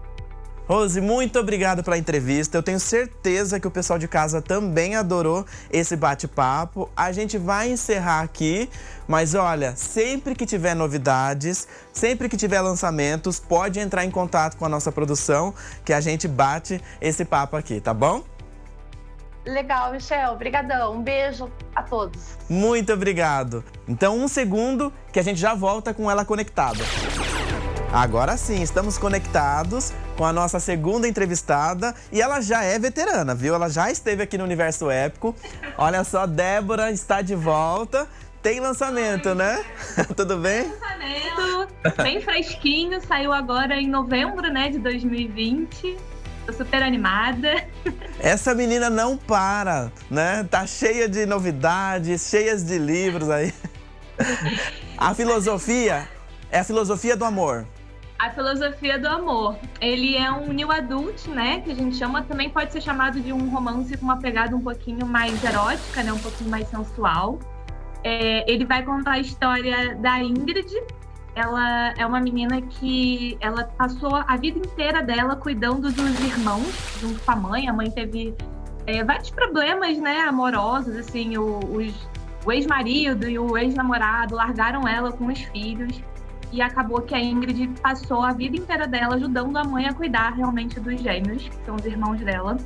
Speaker 17: Rose, muito obrigado pela entrevista. Eu tenho certeza que o pessoal de casa também adorou esse bate-papo. A gente vai encerrar aqui, mas olha, sempre que tiver novidades, sempre que tiver lançamentos, pode entrar em contato com a nossa produção, que a gente bate esse papo aqui, tá bom?
Speaker 6: Legal, Michel. Obrigadão. Um beijo a todos.
Speaker 17: Muito obrigado. Então, um segundo que a gente já volta com ela conectada. Agora sim, estamos conectados com a nossa segunda entrevistada e ela já é veterana, viu? Ela já esteve aqui no Universo Épico. Olha só, Débora está de volta. Tem lançamento, né? Tudo bem?
Speaker 7: Lançamento, bem fresquinho, saiu agora em novembro, né, de 2020. Tô super animada.
Speaker 17: Essa menina não para, né? Tá cheia de novidades, cheias de livros aí. A filosofia é a filosofia do amor.
Speaker 7: A filosofia do amor. Ele é um new adult, né? Que a gente chama, também pode ser chamado de um romance com uma pegada um pouquinho mais erótica, né? Um pouquinho mais sensual. Ele vai contar a história da Ingrid, ela é uma menina que ela passou a vida inteira dela cuidando dos irmãos, junto com a mãe. A mãe teve vários problemas, né, amorosos, assim, o ex-marido e o ex-namorado largaram ela com os filhos. E acabou que a Ingrid passou a vida inteira dela ajudando a mãe a cuidar realmente dos gêmeos, que são os irmãos dela.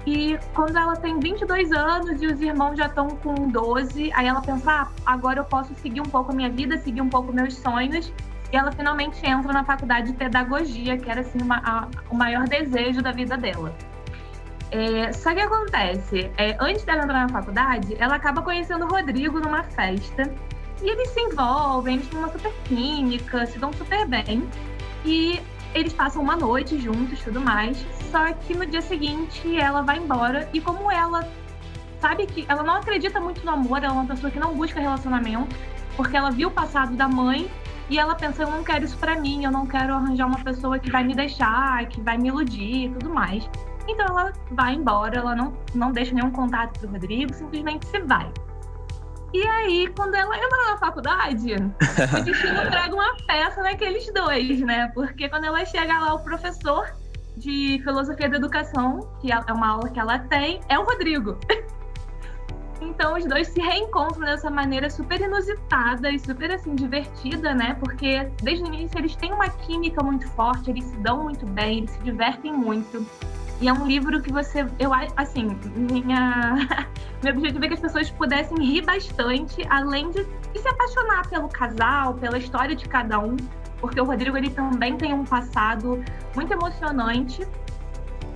Speaker 7: E quando ela tem 22 anos e os irmãos já estão com 12, aí ela pensa, agora eu posso seguir um pouco a minha vida, seguir um pouco meus sonhos. E ela finalmente entra na faculdade de pedagogia, que era assim, o maior desejo da vida dela. Só que acontece, antes dela entrar na faculdade, ela acaba conhecendo o Rodrigo numa festa. E eles se envolvem, eles têm uma super química, se dão super bem. E eles passam uma noite juntos e tudo mais. Só que no dia seguinte ela vai embora. E como ela sabe que ela não acredita muito no amor, ela é uma pessoa que não busca relacionamento, porque ela viu o passado da mãe e ela pensa, eu não quero isso pra mim, eu não quero arranjar uma pessoa que vai me deixar, que vai me iludir e tudo mais. Então ela vai embora, ela não deixa nenhum contato pro Rodrigo, simplesmente se vai. E aí, quando ela entra na faculdade, o destino traga uma peça naqueles dois, né? Porque quando ela chega lá, o professor de Filosofia da Educação, que é uma aula que ela tem, é o Rodrigo. Então, os dois se reencontram dessa maneira super inusitada e super, assim, divertida, né? Porque, desde o início, eles têm uma química muito forte, eles se dão muito bem, eles se divertem muito. E é um livro que meu objetivo é que as pessoas pudessem rir bastante, além de se apaixonar pelo casal, pela história de cada um, porque o Rodrigo, ele também tem um passado muito emocionante,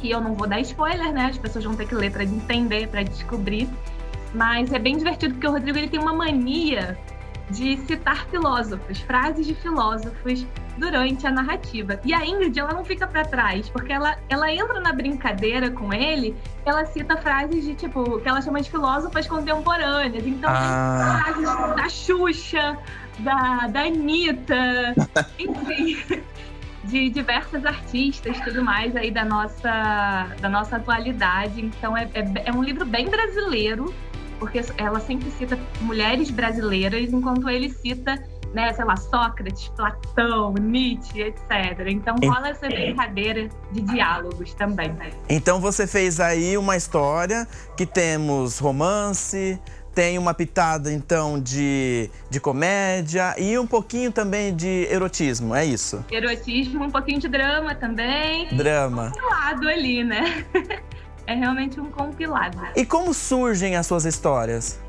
Speaker 7: que eu não vou dar spoiler, né? As pessoas vão ter que ler para entender, para descobrir. Mas é bem divertido, porque o Rodrigo, ele tem uma mania de citar filósofos, frases de filósofos durante a narrativa. E a Ingrid, ela não fica para trás, porque ela entra na brincadeira com ele, ela cita frases de, tipo, que ela chama de filósofas contemporâneas. Então, frases da Xuxa, da Anitta, enfim, de diversas artistas e tudo mais aí da nossa atualidade. Então, é um livro bem brasileiro, porque ela sempre cita mulheres brasileiras, enquanto ele cita, né, sei lá, Sócrates, Platão, Nietzsche, etc. Então rola essa brincadeira de diálogos também. Né?
Speaker 17: Então você fez aí uma história que temos romance, tem uma pitada então de comédia e um pouquinho também de erotismo, é isso?
Speaker 7: Erotismo, um pouquinho de drama também.
Speaker 17: Drama.
Speaker 7: Um lado ali, né? É realmente um compilado.
Speaker 17: E como surgem as suas histórias?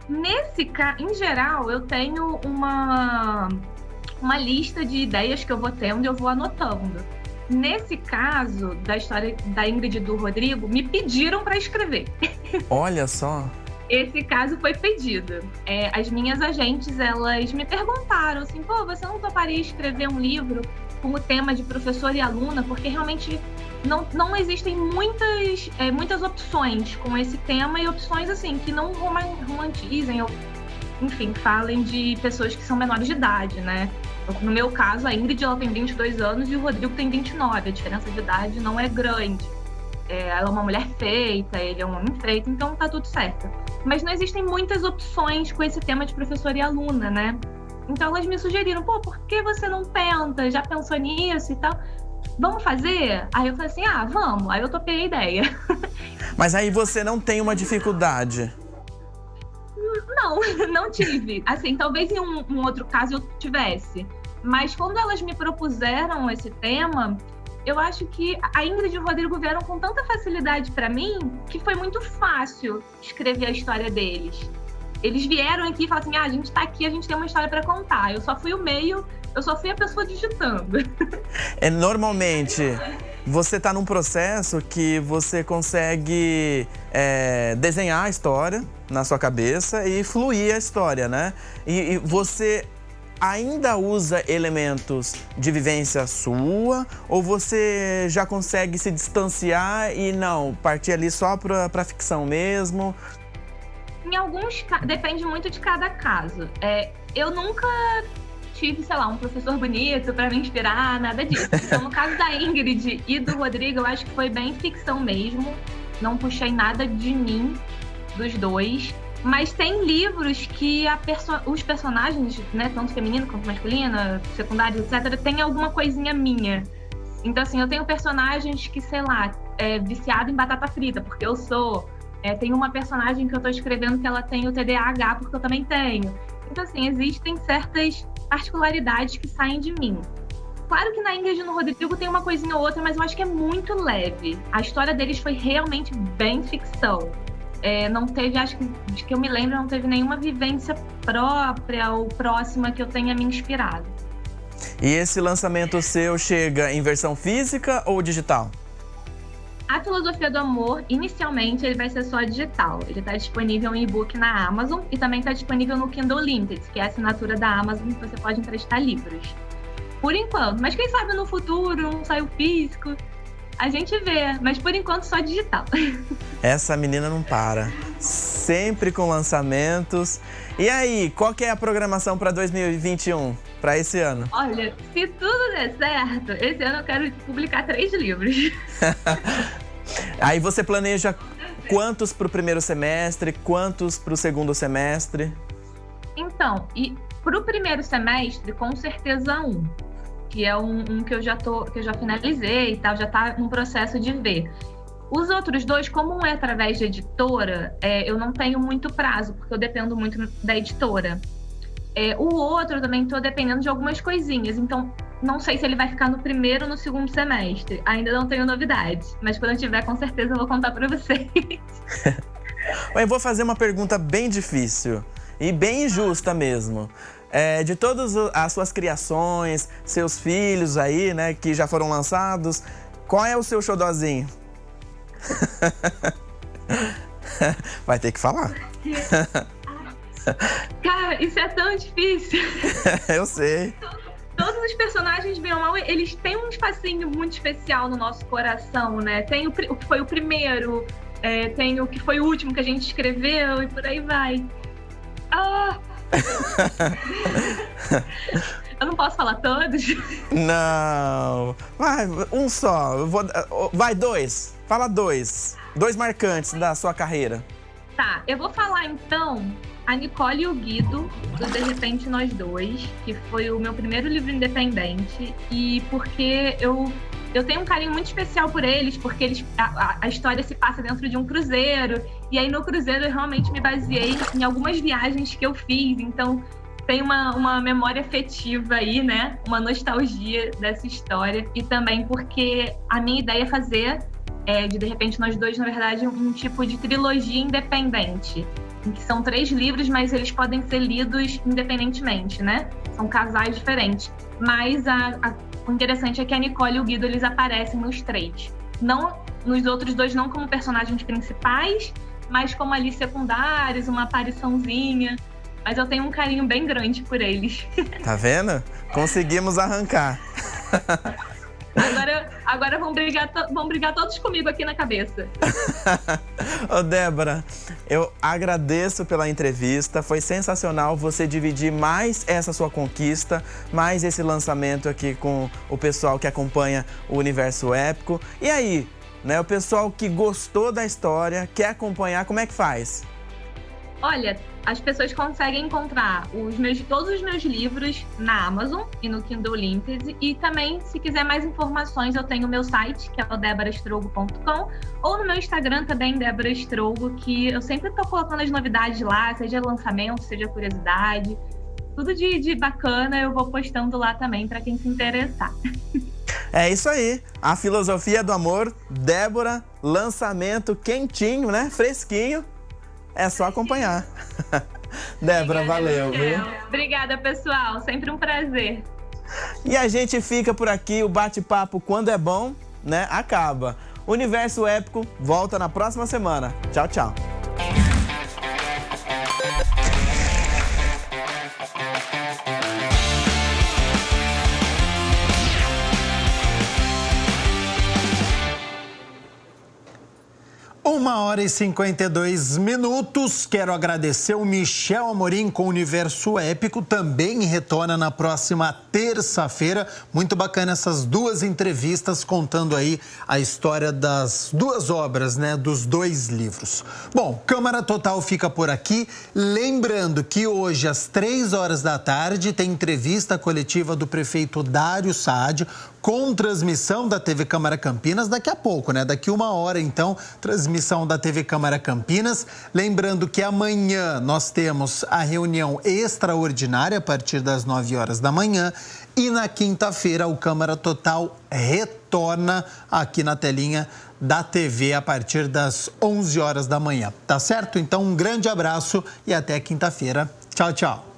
Speaker 7: Nesse caso, em geral, eu tenho uma lista de ideias que eu vou tendo e eu vou anotando. Nesse caso, da história da Ingrid e do Rodrigo, me pediram para escrever.
Speaker 17: Olha só!
Speaker 7: Esse caso foi pedido. As minhas agentes, elas me perguntaram assim, pô, você não toparia escrever um livro com o tema de professor e aluna? Porque realmente não existem muitas opções com esse tema e opções assim que não romantizem ou, enfim, falem de pessoas que são menores de idade, né? No meu caso, a Ingrid, ela tem 22 anos e o Rodrigo tem 29. A diferença de idade não é grande. Ela é uma mulher feita, ele é um homem feito, então tá tudo certo. Mas não existem muitas opções com esse tema de professor e aluna, né? Então elas me sugeriram, pô, por que você não tenta? Já pensou nisso e tal? Vamos fazer? Aí eu falei assim, vamos. Aí eu topei a ideia.
Speaker 17: Mas aí você não tem uma dificuldade?
Speaker 7: Não tive. Assim, talvez em um outro caso eu tivesse. Mas quando elas me propuseram esse tema, eu acho que a Ingrid e o Rodrigo vieram com tanta facilidade para mim que foi muito fácil escrever a história deles. Eles vieram aqui e falaram assim, a gente tá aqui, a gente tem uma história para contar. Eu só fui o meio, eu só fui a pessoa digitando.
Speaker 17: Normalmente, você tá num processo que você consegue desenhar a história na sua cabeça e fluir a história, né? E você ainda usa elementos de vivência sua ou você já consegue se distanciar e não, partir ali só pra ficção mesmo?
Speaker 7: Em alguns casos, depende muito de cada caso. Eu nunca tive, sei lá, um professor bonito para me inspirar, nada disso. Então, no caso da Ingrid e do Rodrigo, eu acho que foi bem ficção mesmo. Não puxei nada de mim, dos dois. Mas tem livros que os personagens, né, tanto feminino quanto masculino, secundário, etc., tem alguma coisinha minha. Então, assim, eu tenho personagens que, sei lá, é viciado em batata frita, porque eu sou. Tem uma personagem que eu tô escrevendo que ela tem o TDAH, porque eu também tenho. Então, assim, existem certas particularidades que saem de mim. Claro que na Ingrid e no Rodrigo tem uma coisinha ou outra, mas eu acho que é muito leve. A história deles foi realmente bem ficção. Não teve, acho que de que eu me lembro, não teve nenhuma vivência própria ou próxima que eu tenha me inspirado.
Speaker 5: E esse lançamento seu chega em versão física ou digital?
Speaker 7: A Filosofia do Amor, inicialmente, ele vai ser só digital. Ele está disponível em e-book na Amazon e também está disponível no Kindle Unlimited, que é a assinatura da Amazon que você pode emprestar livros. Por enquanto. Mas quem sabe no futuro, um saiu físico, a gente vê. Mas por enquanto só digital.
Speaker 5: Essa menina não para. Sempre com lançamentos. E aí, qual que é a programação para 2021? Para esse ano?
Speaker 7: Olha, se tudo der certo, esse ano eu quero publicar 3 livros.
Speaker 5: Aí você planeja quantos para o primeiro semestre, quantos para o segundo semestre?
Speaker 7: Então, e para o primeiro semestre, com certeza 1. Que é um que eu já finalizei e tal, já está no processo de ver. Os outros 2, como um é através de editora, eu não tenho muito prazo, porque eu dependo muito da editora. O outro também estou dependendo de algumas coisinhas, então não sei se ele vai ficar no primeiro ou no segundo semestre. Ainda não tenho novidades, mas quando eu tiver, com certeza eu vou contar para vocês.
Speaker 5: Eu vou fazer uma pergunta bem difícil e bem injusta mesmo. De todas as suas criações, seus filhos aí, né, que já foram lançados, qual é o seu xodózinho? Vai ter que falar.
Speaker 7: Cara, isso é tão difícil.
Speaker 5: Eu sei.
Speaker 7: Todos os personagens, bem ou mal, eles têm um espacinho muito especial no nosso coração, né? Tem o que foi o primeiro, tem o que foi o último que a gente escreveu e por aí vai. Eu não posso falar todos?
Speaker 5: Não. Vai, um só. Vai 2. Fala 2. 2 marcantes da sua carreira.
Speaker 7: Tá, eu vou falar então a Nicole e o Guido, do De Repente Nós Dois, que foi o meu primeiro livro independente. E porque eu tenho um carinho muito especial por eles, porque a história se passa dentro de um cruzeiro. E aí no cruzeiro eu realmente me baseei em algumas viagens que eu fiz. Então tem uma memória afetiva aí, né? Uma nostalgia dessa história. E também porque a minha ideia é fazer, de Repente Nós Dois, na verdade, um tipo de trilogia independente. Em que são 3 livros, mas eles podem ser lidos independentemente, né? São casais diferentes. Mas o interessante é que a Nicole e o Guido, eles aparecem nos 3. Não, nos outros 2 não como personagens principais, mas como ali secundários, uma apariçãozinha. Mas eu tenho um carinho bem grande por eles.
Speaker 5: Tá vendo? Conseguimos arrancar.
Speaker 7: Agora vão brigar todos comigo aqui na cabeça.
Speaker 5: Ô, Débora, eu agradeço pela entrevista. Foi sensacional você dividir mais essa sua conquista, mais esse lançamento aqui com o pessoal que acompanha o Universo Épico. E aí, né, o pessoal que gostou da história, quer acompanhar, como é que faz?
Speaker 7: Olha, as pessoas conseguem encontrar todos os meus livros na Amazon e no Kindle Unlimited. E também, se quiser mais informações, eu tenho o meu site, que é o deborastrogo.com, ou no meu Instagram também, Débora Strogo, que eu sempre estou colocando as novidades lá, seja lançamento, seja curiosidade. Tudo de bacana eu vou postando lá também, para quem se interessar.
Speaker 5: É isso aí, a Filosofia do Amor, Débora, lançamento quentinho, né? Fresquinho. É só acompanhar. Débora, valeu, viu?
Speaker 7: Obrigada, pessoal. Sempre um prazer.
Speaker 5: E a gente fica por aqui. O bate-papo, quando é bom, né, acaba. Universo Épico volta na próxima semana. Tchau, tchau.
Speaker 1: 1h52. Quero agradecer o Michel Amorim com o Universo Épico. Também retorna na próxima terça-feira. Muito bacana essas duas entrevistas contando aí a história das duas obras, né? Dos dois livros. Bom, Câmara Total fica por aqui. Lembrando que hoje, às 3 da tarde, tem entrevista coletiva do prefeito Dário Saad, com transmissão da TV Câmara Campinas daqui a pouco, né? Daqui 1 hora, então, transmissão da TV Câmara Campinas. Lembrando que amanhã nós temos a reunião extraordinária a partir das 9 da manhã. E na quinta-feira o Câmara Total retorna aqui na telinha da TV a partir das 11 da manhã. Tá certo? Então, um grande abraço e até quinta-feira. Tchau, tchau.